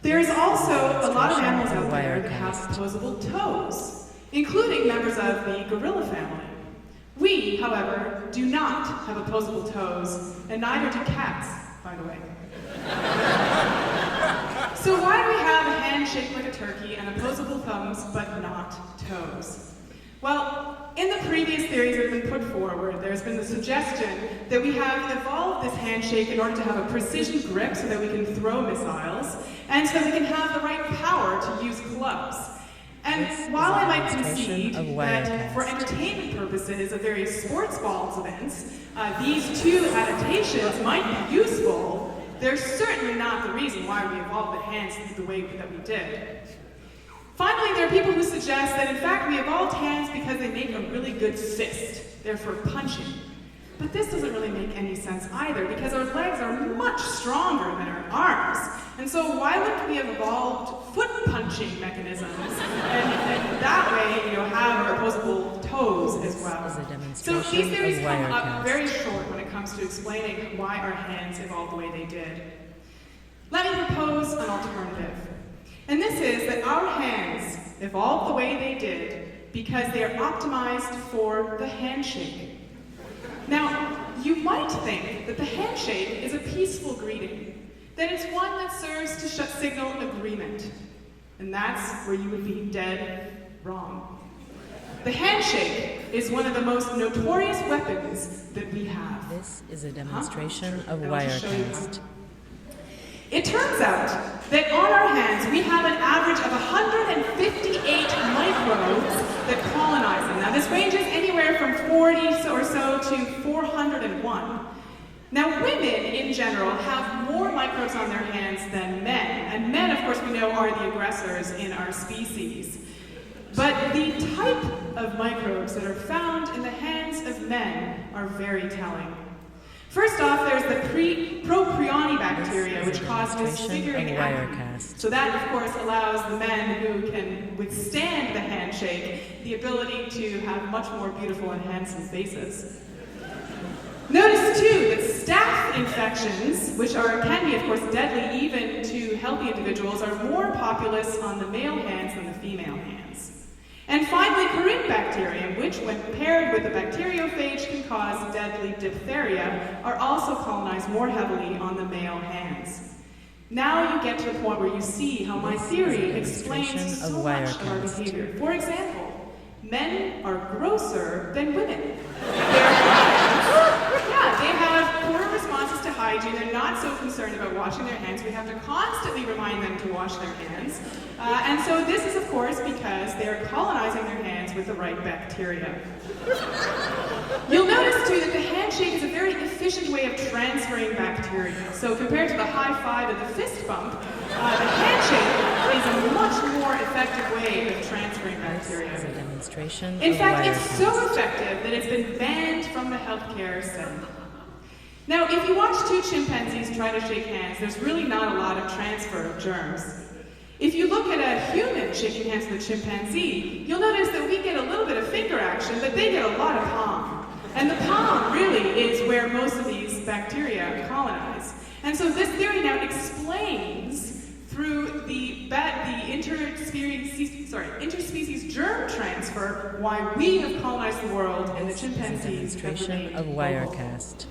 there's also a lot of animals out there that have opposable toes, including members of the gorilla family. We, however, do not have opposable toes, and neither do cats, by the way. So why do we have a hand shaped like a turkey and opposable thumbs, but not toes? Well, in the previous theories that have been put forward, there's been the suggestion that we have evolved this handshake in order to have a precision grip so that we can throw missiles, and so that we can have the right power to use clubs. And while I might concede that for entertainment purposes of various sports balls events, these two adaptations might be useful, they're certainly not the reason why we evolved the hands the way that we did. Finally, there are people who suggest that in fact we evolved hands because they make a really good fist. They're for punching. But this doesn't really make any sense either, because our legs are much stronger than our arms. And so why wouldn't we have evolved foot punching mechanisms and that way, have our opposable toes as well? So these theories come up very short when it comes to explaining why our hands evolved the way they did. Let me propose an alternative. And this is that our hands evolved the way they did because they are optimized for the handshake. Now, you might think that the handshake is a peaceful greeting, that it's one that serves to signal agreement. And that's where you would be dead wrong. The handshake is one of the most notorious weapons that we have. This is a demonstration of Wirecast. It turns out that on our hands we have an average of 158 microbes that colonize them. Now this ranges anywhere from 40 or so to 401. Now women in general have more microbes on their hands than men, and men of course we know are the aggressors in our species. But the type of microbes that are found in the hands of men are very telling. First off, there's the proprioni bacteria, which cause disfiguring acne. So that, of course, allows the men who can withstand the handshake the ability to have much more beautiful and handsome faces. Notice, too, that staph infections, which can be, of course, deadly even to healthy individuals, are more populous on the male hands than the female hands. And finally, Corynebacterium, which when paired with the bacteriophage can cause deadly diphtheria, are also colonized more heavily on the male hands. Now you get to the point where you see how my theory explains so much of our behavior. For example, men are grosser than women. They have poorer responses to hygiene. They're not so concerned about washing their hands. We have to constantly remind them to wash their hands. And so this is, of course, because they are colonizing their hands with the right bacteria. You'll notice, too, that the handshake is a very efficient way of transferring bacteria. So compared to the high five and the fist bump, the handshake is a much more effective way of transferring bacteria. In fact, it's so effective that it's been banned from the healthcare setting. Now, if you watch two chimpanzees try to shake hands, there's really not a lot of transfer of germs. If you look at a human shaking hands with a chimpanzee, you'll notice that we get a little bit of finger action, but they get a lot of palm. And the palm really is where most of these bacteria colonize. And so this theory now explains through the interspecies germ transfer why we have colonized the world and the chimpanzees have remained of Wirecast.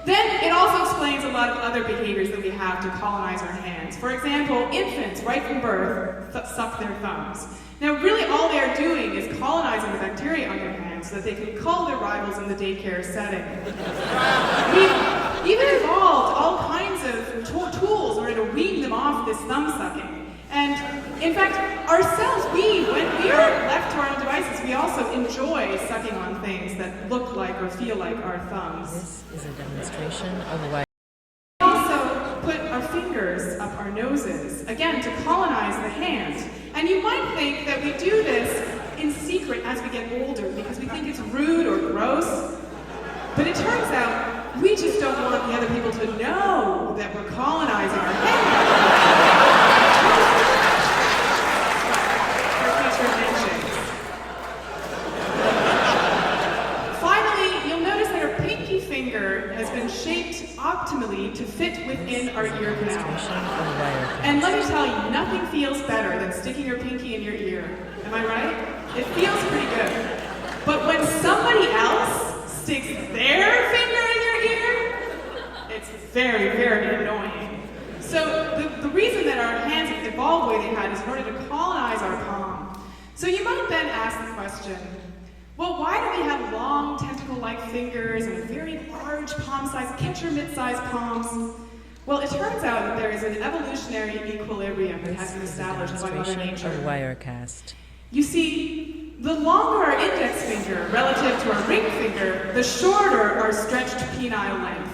Then it also explains a lot of other behaviors that we have to colonize our hands. For example, infants right from birth suck their thumbs. Now really all they are doing is colonizing the bacteria on their hands so that they can cull their rivals in the daycare setting. We've even evolved all kinds of tools in order to wean them off this thumb sucking. And in fact, ourselves, when we are left to our own devices, we also enjoy sucking on things that look like or feel like our thumbs. This is a demonstration of why. We also put our fingers up our noses, again, to colonize the hand. And you might think that we do this in secret as we get older because we think it's rude or gross. But it turns out we just don't want the other people to know that we're colonizing our hand. Finally, you'll notice that our pinky finger has been shaped optimally to fit within our ear canal. And let me tell you, nothing feels better than sticking your pinky in your ear. Am I right? It feels pretty good. But when somebody else sticks their finger in your ear, it's very, very annoying. So the reason that our hands have evolved the way they had is in order to colonize our palm. So you might then ask the question, Well, why do we have long tentacle-like fingers and very large palm-sized, catcher mid-sized palms? Well, it turns out that there is an evolutionary equilibrium that has been established by Mother Nature. Of Wirecast. You see, the longer our index finger relative to our ring finger, the shorter our stretched penile length.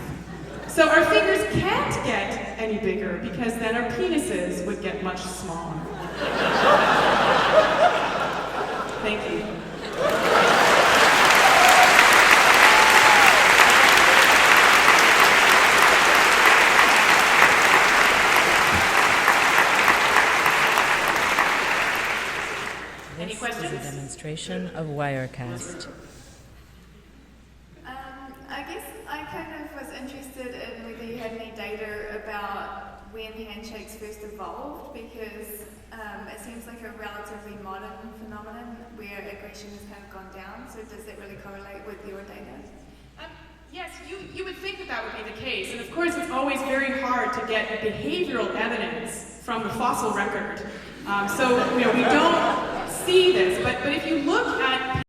So our fingers can't get any bigger because then our penises would get much smaller. Thank you. Any questions? This is a demonstration of Wirecast. I guess I kind of was interested in whether you had any data about when handshakes first evolved, because it seems like a relatively modern phenomenon where aggression has kind of gone down. So does that really correlate with your data? Yes, you would think that would be the case. And of course, it's always very hard to get behavioral evidence from the fossil record. So we don't see this. But if you look at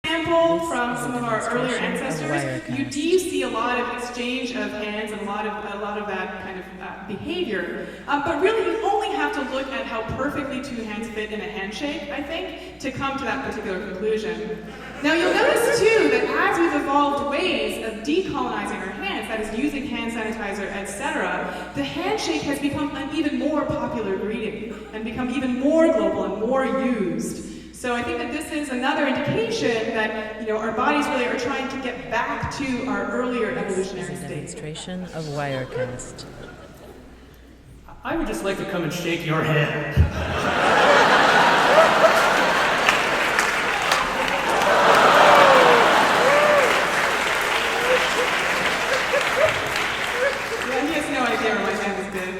sample from some of our earlier ancestors, you do see a lot of exchange of hands and a lot of that kind of behavior. But really, you only have to look at how perfectly two hands fit in a handshake, I think, to come to that particular conclusion. Now, you'll notice too that as we've evolved ways of decolonizing our hands, that is using hand sanitizer, etc., the handshake has become an even more popular greeting and become even more global and more used. So I think that this is another indication that our bodies really are trying to get back to our earlier evolutionary state. Demonstration of Wirecast. I would just like to come and shake your hand. Yeah, he has no idea where my hand has been.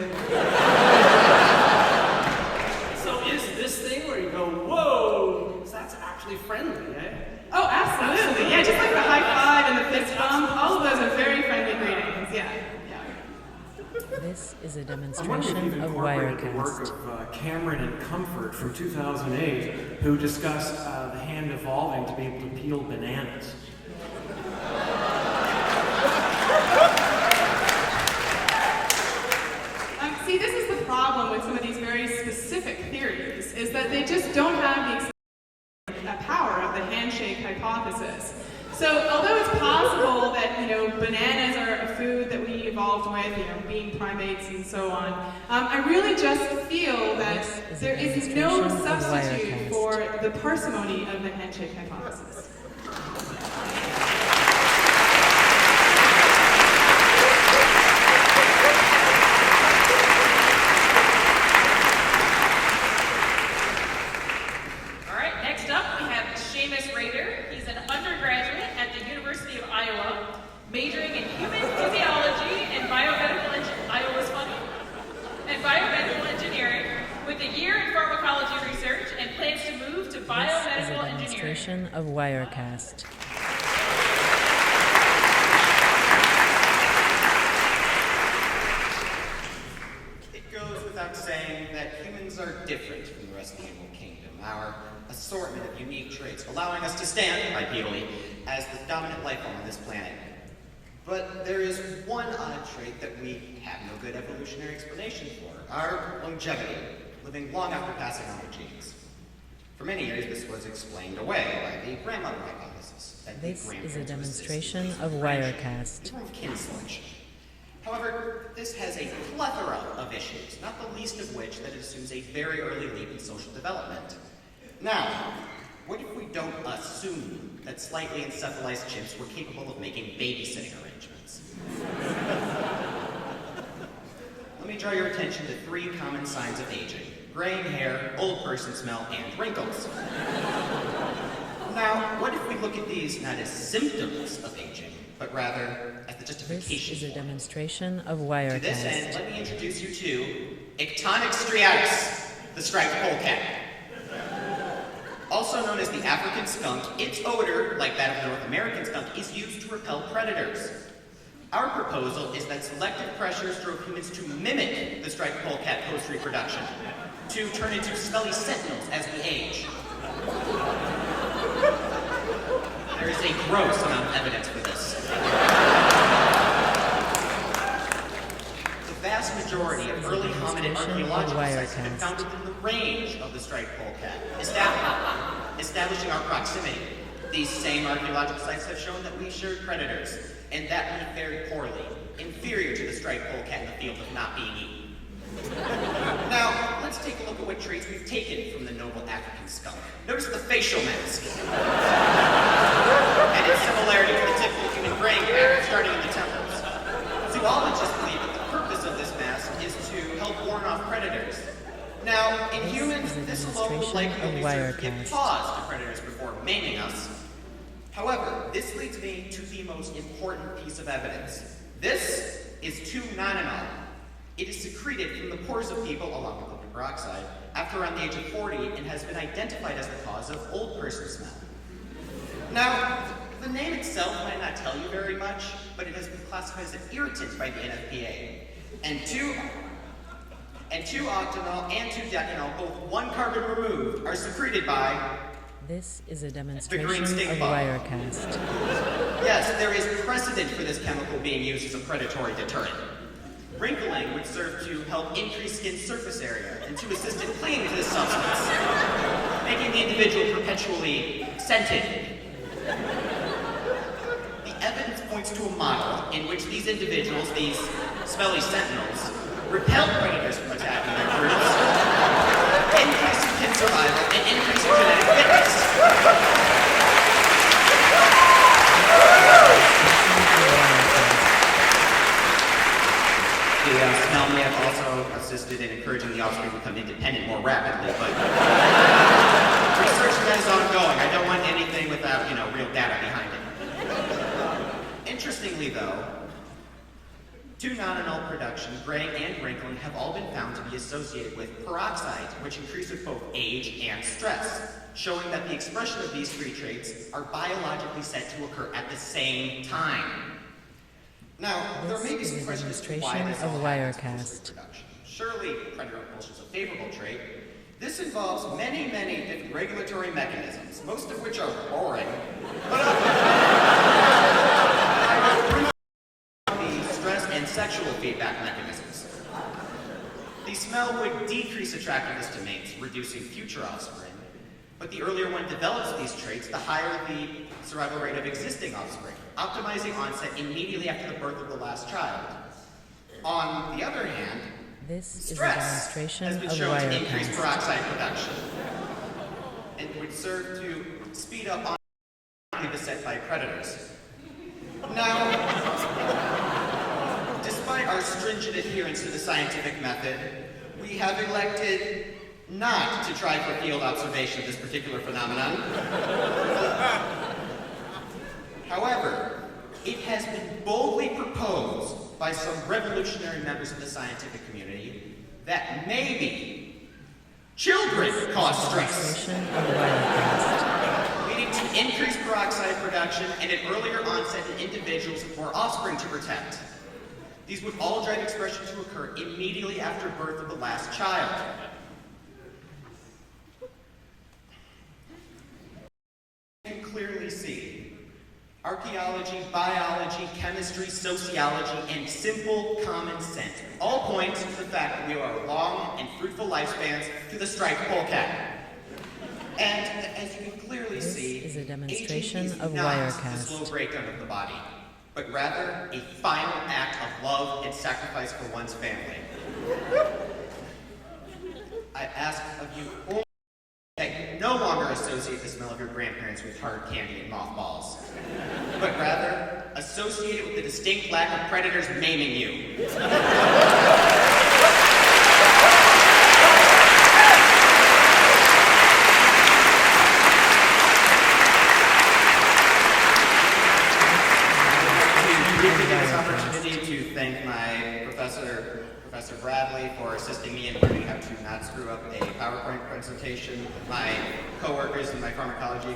So is this thing where you go, whoa, that's actually friendly, eh? Oh, absolutely. Yeah, just like the high five and the fist bump, all of those are very friendly greetings. Yeah. This is a I'm wondering if demonstration you've of incorporated the work Wirecast. of Cameron and Comfort from 2008, who discussed the hand evolving to be able to peel bananas. See, this is the problem with some of these very specific theories, is that they just don't have the power of the handshake hypothesis. So, although it's possible that, bananas are a food that we evolved with, being primates and so on, I really just feel that there is no substitute for the parsimony of the handshake hypothesis. All right, next up we have Seamus Rader. He's an undergraduate at the University of Iowa, majoring in human physiology and biomedical engineering, with a year in pharmacology research, and plans to move to This is biomedical a engineering. demonstration of Wirecast. It goes without saying that humans are different from the rest of the animal kingdom. Our assortment of unique traits allowing us to stand, bipedally, as the dominant life form on this planet. But there is one odd trait that we have no good evolutionary explanation for: our longevity, living long after passing on our genes. For many years, this was explained away by the grandmother hypothesis. That This the is a grandparents demonstration resist of Wirecast. Even of kin selection. However, this has a plethora of issues, not the least of which that it assumes a very early leap in social development. Now, what if we don't assume that slightly encephalized chimps were capable of making babysitting arrangements? Let me draw your attention to 3 common signs of aging: graying hair, old person smell, and wrinkles. Now, what if we look at these not as symptoms of aging, but rather as the This justification is a for it? demonstration of To this end, Wirecast. let me introduce you to Ictonic striatus, the striped polecat. Also known as the African skunk, its odor, like that of the North American skunk, is used to repel predators. Our proposal is that selective pressures drove humans to mimic the striped polecat post-reproduction, to turn into smelly sentinels as we age. There is a gross amount of evidence for this. The vast majority of early hominid archaeological sites have been found within the range of the striped polecat, establishing our proximity. These same archaeological sites have shown that we shared predators, and that we fared poorly, inferior to the striped polecat in the field of not being eaten. Now, let's take a look at what traits we've taken from the noble African skunk. Notice the facial mask. And its similarity to the typical human brain pattern starting in the temples. Zoologists believe that the purpose of this mask is to help warn off predators. Now, in humans, this alone would likely only serve to give pause to predators before maiming us. However, this leads me to the most important piece of evidence. This is 2-nonenol. It is secreted from the pores of people, along with carbon peroxide, after around the age of 40 and has been identified as the cause of old person smell. Now, the name itself might not tell you very much, but it has been classified as an irritant by the NFPA. And 2-octanol and 2-decanol, both one carbon removed, are secreted by This is a the green demonstration stink of bug. Wirecast. Yes, there is precedent for this chemical being used as a predatory deterrent. Wrinkling would serve to help increase skin surface area and to assist in clinging to this substance, making the individual perpetually scented. The evidence points to a model in which these individuals, these smelly sentinels, repel predators from attacking their groups, increase skin survival, and increase genetic fitness. The smell may have also assisted in encouraging the offspring to become independent more rapidly, but research is ongoing. I don't want anything without, real data behind it. Interestingly, though, 2-nonenol production, graying, and wrinkling have all been found to be associated with peroxide, which increase with both age and stress, showing that the expression of these three traits are biologically said to occur at the same time. Now, there may be some questions as to why this all happens in production. Surely, predator repulsion is a favorable trait. This involves many, many different regulatory mechanisms, most of which are boring. But I will bring up the stress and sexual feedback mechanisms. The smell would decrease attractiveness to mates, reducing future offspring. But the earlier one develops these traits, the higher the survival rate of existing offspring, optimizing onset immediately after the birth of the last child. On the other hand, This is a stress demonstration has been of shown to increase Wirecast. peroxide production and would serve to speed up on beset by predators. Now, despite our stringent adherence to the scientific method, we have elected not to try for field observation of this particular phenomenon. However, it has been boldly proposed by some revolutionary members of the scientific community that maybe children cause stress, leading to increased peroxide production and an earlier onset in individuals with more offspring to protect. These would all drive expression to occur immediately after birth of the last child. You can clearly see archaeology, biology, chemistry, sociology, and simple common sense all point to the fact that we owe our long and fruitful lifespans to the striped polecat. And as you can clearly see, This is a demonstration aging is of not Wirecast. the slow breakdown of the body, but rather a final act of love and sacrifice for one's family. I ask of you only that you no longer associate the smell of your grandparents with hard candy and mothballs, but rather associate it with the distinct lack of predators maiming you. To thank my Professor Bradley for assisting me in learning how to not screw up a PowerPoint presentation, my coworkers in my pharmacology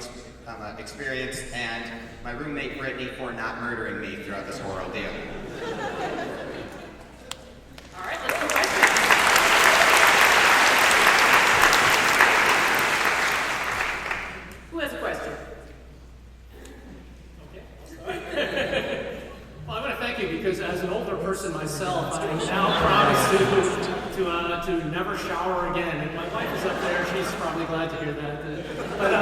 experience, and my roommate Brittany for not murdering me throughout this whole ordeal. All right, let's go questions. Who has a question? to never shower again. And my wife is up there, she's probably glad to hear that. But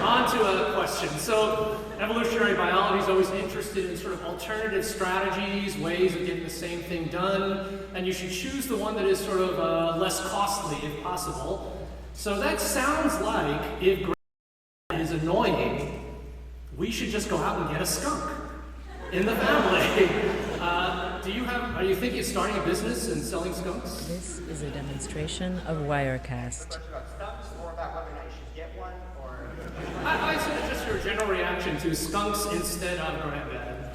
on to a question. So evolutionary biology is always interested in sort of alternative strategies, ways of getting the same thing done, and you should choose the one that is sort of less costly if possible. So that sounds like if gravity is annoying, we should just go out and get a skunk in the family. Are you thinking of starting a business and selling skunks? This is a demonstration of Wirecast. I said just your general reaction to skunks instead of granddad.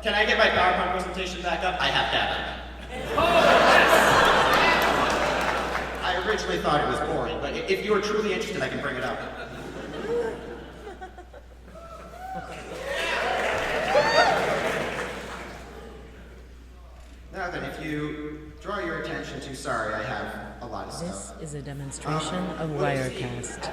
Can I get my PowerPoint presentation back up? I have data. Oh, yes! I originally thought it was boring, but if you are truly interested, I can bring it up. Now then, if you draw your attention to, sorry, I have a lot of stuff. This is a demonstration of Wirecast.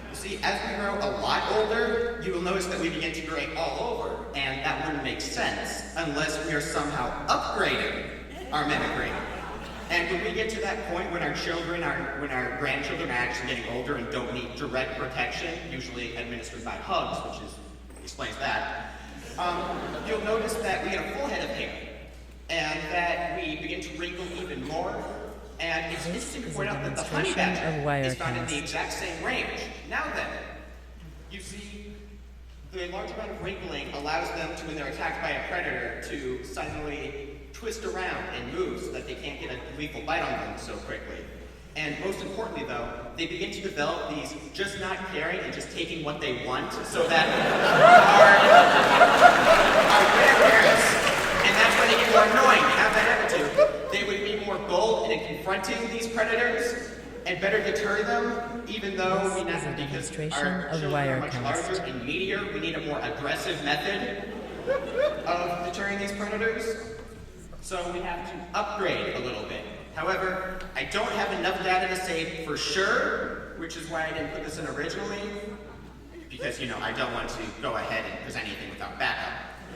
You see, as we grow a lot older, you will notice that we begin to gray all over, and that wouldn't make sense unless we are somehow upgrading our mimicry. And when we get to that point when our grandchildren are actually getting older and don't need direct protection, usually administered by hugs, which explains that, you'll notice that we get a full head of hair, and that we begin to wrinkle even more. And it's interesting to point out that the honey badger is found in the exact same range. Now then, you see, the large amount of wrinkling allows them to, when they're attacked by a predator, to suddenly twist around and move so that they can't get a lethal bite on them so quickly. And most importantly, though, they begin to develop these just not caring and just taking what they want, so that our grandparents, and that's why they get more annoying, have that attitude. They would be more bold in confronting these predators and better deter them, even though we not because our children are much larger and meatier. We need a more aggressive method of deterring these predators. So we have to upgrade a little bit. However, I don't have enough data to say for sure, which is why I didn't put this in originally, because, I don't want to go ahead and present anything without backup.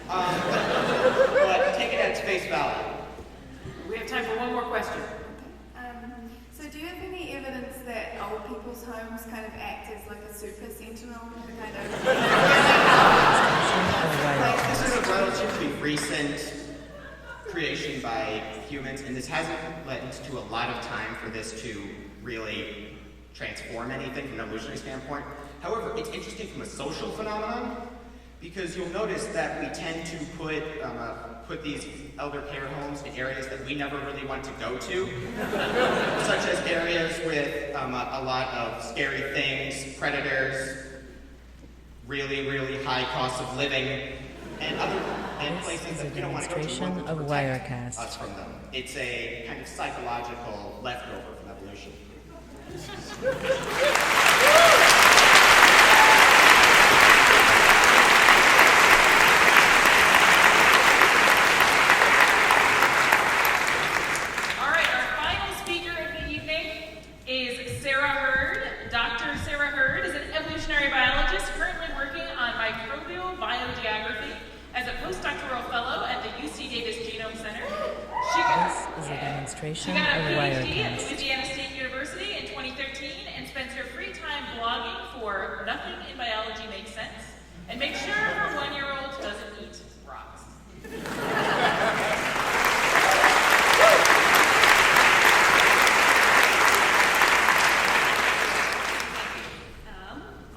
But take it at its face value. We have time for one more question. So do you have any evidence that old people's homes kind of act as like a super sentinel? This is a relatively recent creation by humans, and this hasn't led to a lot of time for this to really transform anything from an evolutionary standpoint. However, it's interesting from a social phenomenon, because you'll notice that we tend to put these elder care homes in areas that we never really want to go to, such as areas with a lot of scary things, predators, really, really high costs of living, and places that we don't want to go to protect us from them. It's a kind of psychological leftover from evolution. All right, our final speaker of the evening is Sarah Hurd. Dr. Sarah Hurd is an evolutionary biologist currently working on microbial biogeography as a postdoctoral fellow at the UC Davis Genome Center. This is a demonstration of Wirecast. She got a PhD at Louisiana State University in 2013 and spends her free time blogging for Nothing in Biology Makes Sense and makes sure her 1-year-old doesn't eat rocks.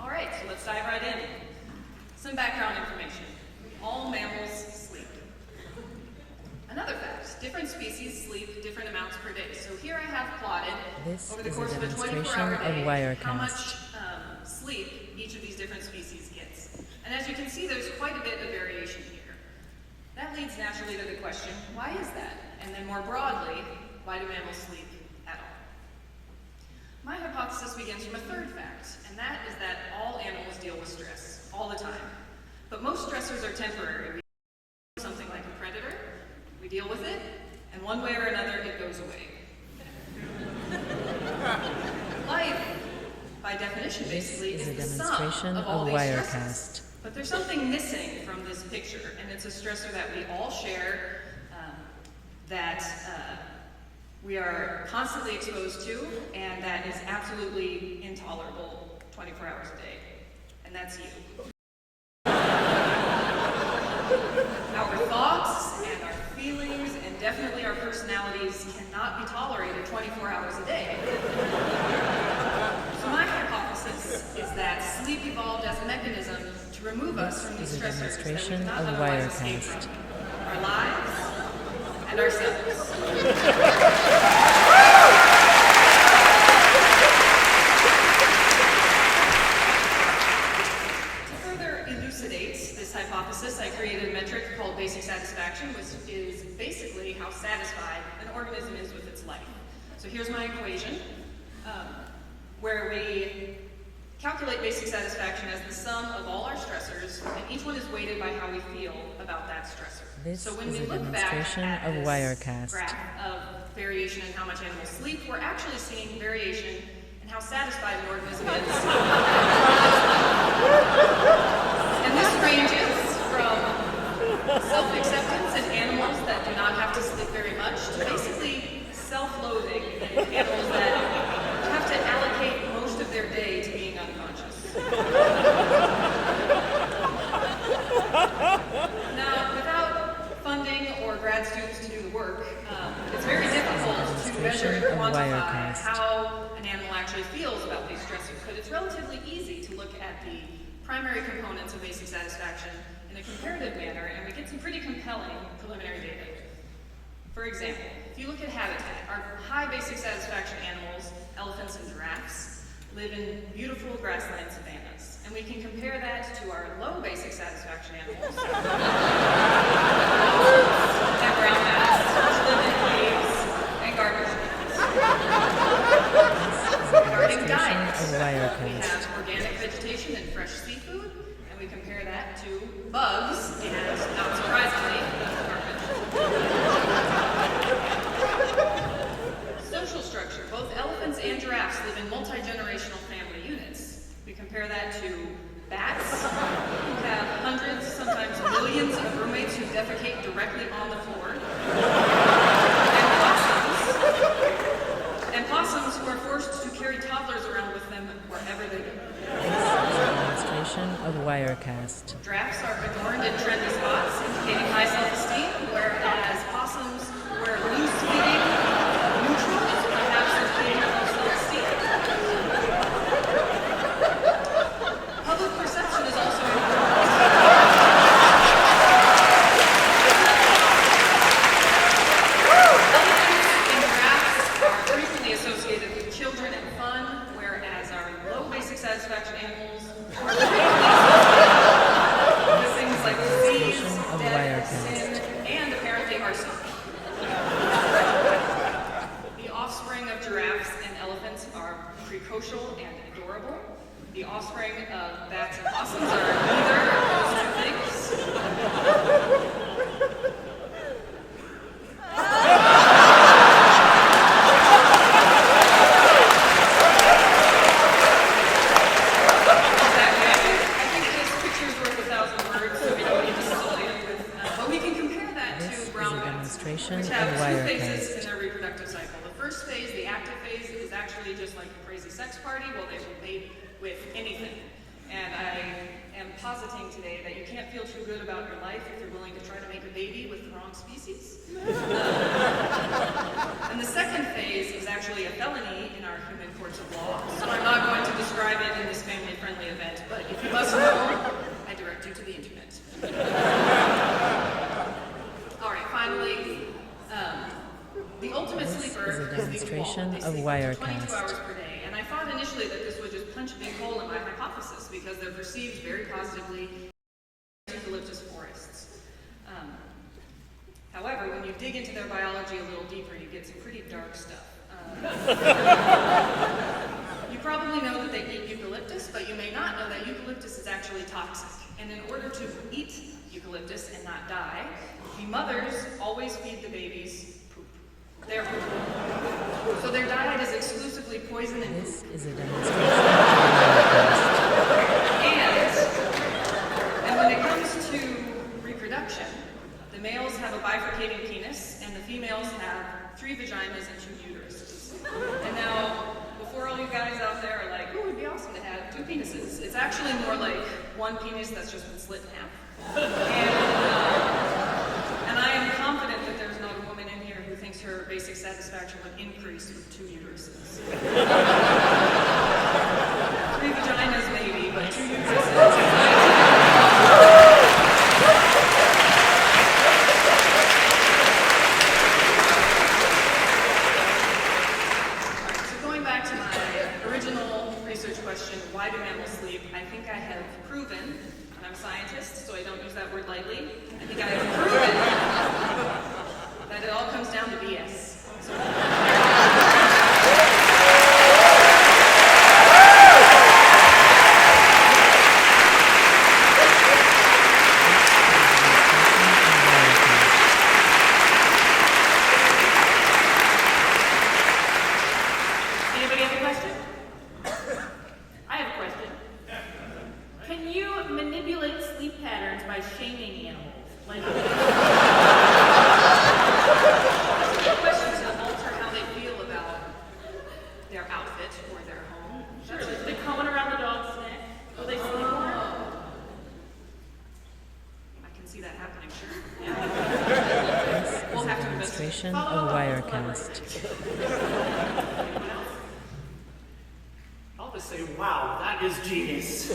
All right, so let's dive right in. Some background information. All mammals sleep. Another fact, different species sleep different amounts per day. So here I have plotted over the course of a 24-hour day how much sleep each of these different species gets. And as you can see, there's quite a bit of variation here. That leads naturally to the question, why is that? And then more broadly, why do mammals sleep at all? My hypothesis begins from a third fact, and that is that all animals deal with stress all the time. But most stressors are temporary. We deal with something like a predator, we deal with it, and one way or another it goes away. Life, by definition, basically, is the sum of all these stressors. But there's something missing from this picture, and it's a stressor that we all share, that we are constantly exposed to, and that is absolutely intolerable 24 hours a day, and that's you. Our thoughts and our feelings and definitely our personalities cannot be tolerated 24 hours a day. So my hypothesis is that sleep evolved as a mechanism to remove us from these stressors that we cannot otherwise escape from. Our lives and ourselves. Hypothesis, I created a metric called basic satisfaction, which is basically how satisfied an organism is with its life. So here's my equation, where we calculate basic satisfaction as the sum of all our stressors, and each one is weighted by how we feel about that stressor. This so when is we a look back demonstration at of this Wirecast. graph of variation in how much animals sleep, we're actually seeing variation in how satisfied an organism is. And this ranges from self-acceptance in animals that do not have to sleep very much to basically self-loathing in animals that have to allocate most of their day to being unconscious. Now, without funding or grad students to do the work, it's very difficult to measure and quantify how an animal actually feels about these stressors, but it's relatively easy to look at the primary components of basic satisfaction in a comparative manner, and we get some pretty compelling preliminary data. For example, if you look at habitat, our high basic satisfaction animals, elephants and giraffes, live in beautiful grassland savannas, and we can compare that to our low basic satisfaction animals, and brown bats, which live in caves and garbage pits. Regarding diets, we have organic vegetation and fresh seafood, and we compare that to bugs and, not surprisingly, garbage. Social structure. Both elephants and giraffes live in multi-generational family units. We compare that to bats, who have hundreds, sometimes millions of roommates who defecate directly on the floor, and possums who are forced to carry toddlers around with them wherever they go. Demonstration of Wirecast. Giraffes are adorned in trendy spots, indicating high self-esteem, whereas possums wear loose-fitting neutrals, perhaps indicating low self-esteem. Public perception is also important. Elephants and giraffes are frequently associated with children and fun, whereas our low basic satisfaction animals are with things like disease, death, sin, and apparently arson. The offspring of giraffes and elephants are precocial and adorable. The offspring of bats and possums are neither of those two things. Which have two phases in their reproductive cycle. The first phase, the active phase, is actually just like a crazy sex party. Well, they will mate with anything. And I am positing today that you can't feel too good about your life if you're willing to try to make a baby with the wrong species. And the second phase is actually a felony in our human courts of law. So I'm not going to describe it in this family-friendly event, but if you must know, I direct you to the internet. All right, finally, the ultimate sleeper is the demonstration evolved. of They sleep Wirecast. 22 hours per day, and I thought initially that this would just punch a big hole in my hypothesis because they're perceived very positively as eucalyptus forests. However, when you dig into their biology a little deeper, you get some pretty dark stuff. You probably know that they eat eucalyptus, but you may not know that eucalyptus is actually toxic. And in order to eat eucalyptus and not die, the mothers always feed the babies poop. Their poop. So their diet is exclusively poison and poop. This is a demonstration of And The males have a bifurcating penis, and the females have 3 vaginas and 2 uteruses. And now, before all you guys out there are like, "Ooh, it'd be awesome to have 2 penises," it's actually more like 1 penis that's just been split in half. And I am confident that there's not a woman in here who thinks her basic satisfaction would increase with 2 uteruses. 3 vaginas maybe, but 2 uteruses. Question, why do mammals sleep? I think I have proven, and I'm a scientist, so I don't use that word lightly, I think I have proven that it all comes down to BS. Anybody have a question? I have a question. Can you manipulate sleep patterns by shaming animals? Like, questions to alter how they feel about their outfit or their home. Sure. They combing around the dog's neck. Will they sleep more? I can see that happening, sure. Yeah. We'll have to Demonstration of Wirecast. I'll just say, wow, that is genius.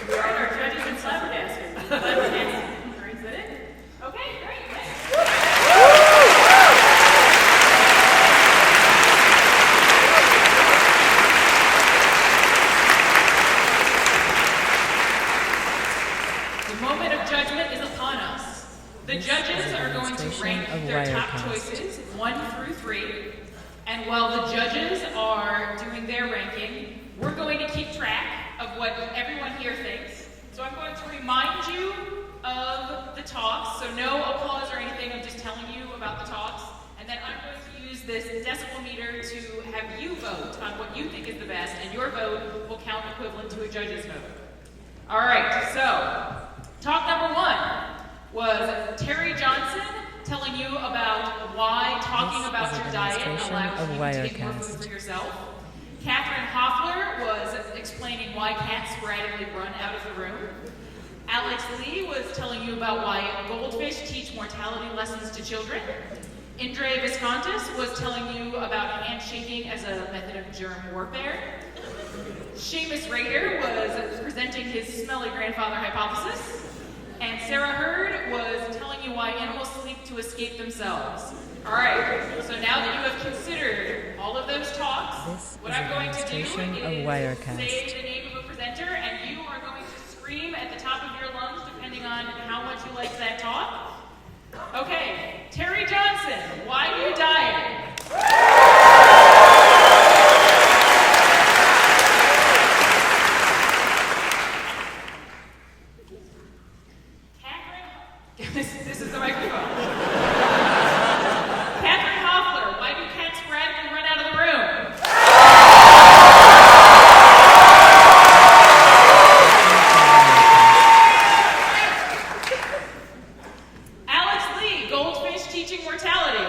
We're on our judges and flabbergasted. Flabbergasted. Is that it? Okay, great. Thanks. The moment of judgment is upon us. The judges are going to rank their top choices 1 through 3, and while the judges are doing their ranking, we're going to keep track of what everyone here thinks. So I'm going to remind you of the talks, so no applause or anything, I'm just telling you about the talks, and then I'm going to use this decibel meter to have you vote on what you think is the best, and your vote will count equivalent to a judge's vote. All right, so talk number 1 was Terry Johnson telling you about why talking about your diet allows you to take more food for yourself. Catherine Hoffler was explaining why cats sporadically run out of the room. Alex Lee was telling you about why goldfish teach mortality lessons to children. Indre Viscontis was telling you about handshaking as a method of germ warfare. Seamus Rader was presenting his smelly grandfather hypothesis. And Sarah Hurd was telling you why animals sleep to escape themselves. All right, so now that you have considered all of those talks, what I'm going to do is say the name of a presenter, and you are going to scream at the top of your lungs, depending on how much you like that talk. Okay, Terry Johnson, why do you diet? This is the microphone. Catherine Hoffler, why do cats sporadically run out of the room? Alex Lee, goldfish teaching mortality.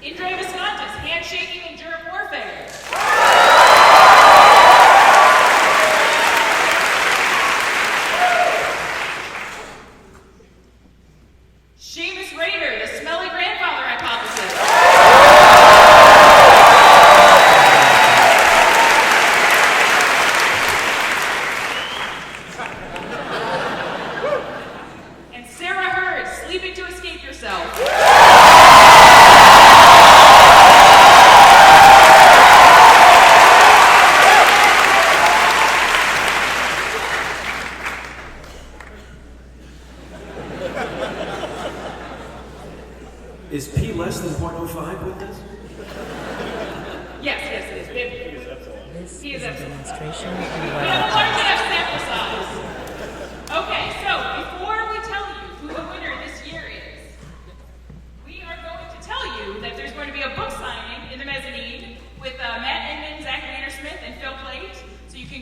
Indre Viscontis, handshaking and germ warfare. Seamus Rader, the smelly grandfather hypothesis. And Sarah Hurd, sleeping to escape yourself. Is P less than 0.05 with this? Yes, it is. This is a demonstration of We have a Wirecast. large enough sample size. Okay, so before we tell you who the winner this year is, we are going to tell you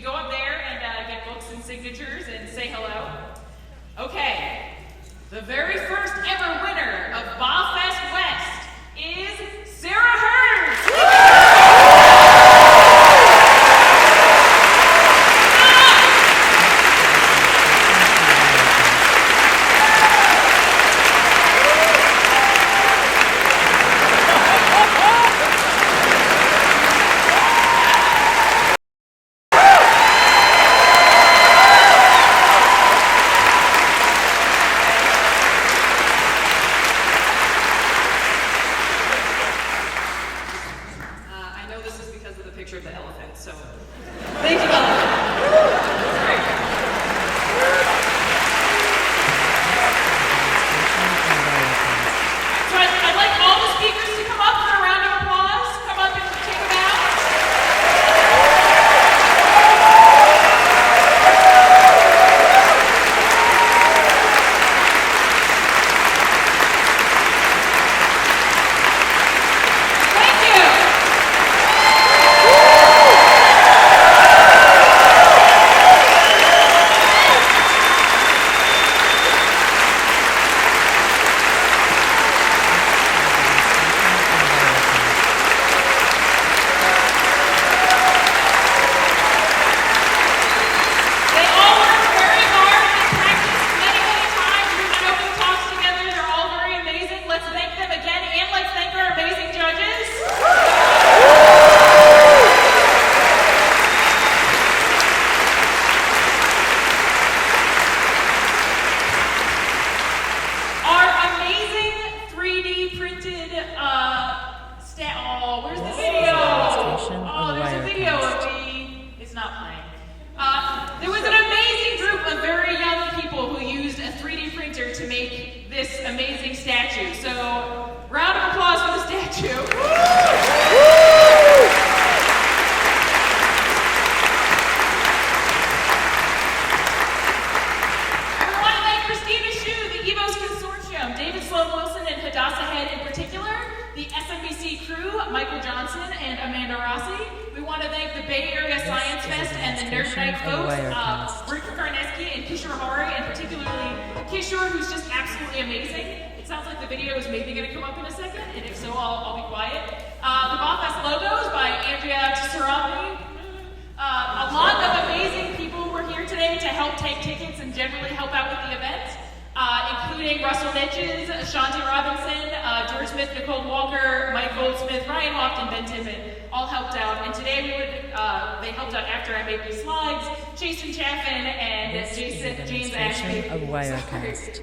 can go up there and get books and signatures and say hello. Okay, the very first ever winner of BAHFest West is Sarah Hurd.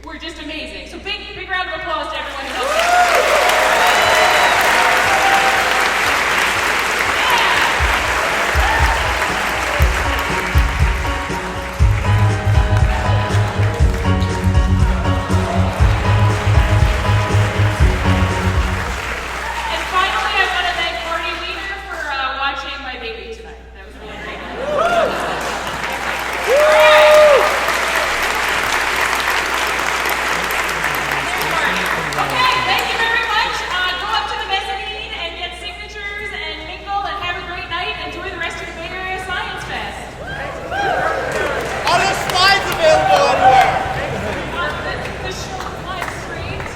We're just amazing. So big round of applause to everyone who helped. And finally, I want to thank Marty Wiener for watching my baby tonight. That was really great. All right. Okay, thank you very much. Go up to the mezzanine and get signatures and mingle and have a great night. Enjoy the rest of the Bay Area Science Fest. Are there slides available anywhere? The show is live streamed,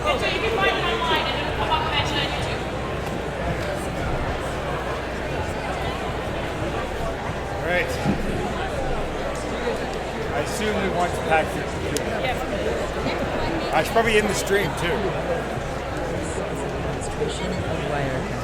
and so you can find it online and it'll come up eventually on YouTube. Great. I assume we want to pack this. Yes. I should probably in the stream too. Demonstration of Wirecast.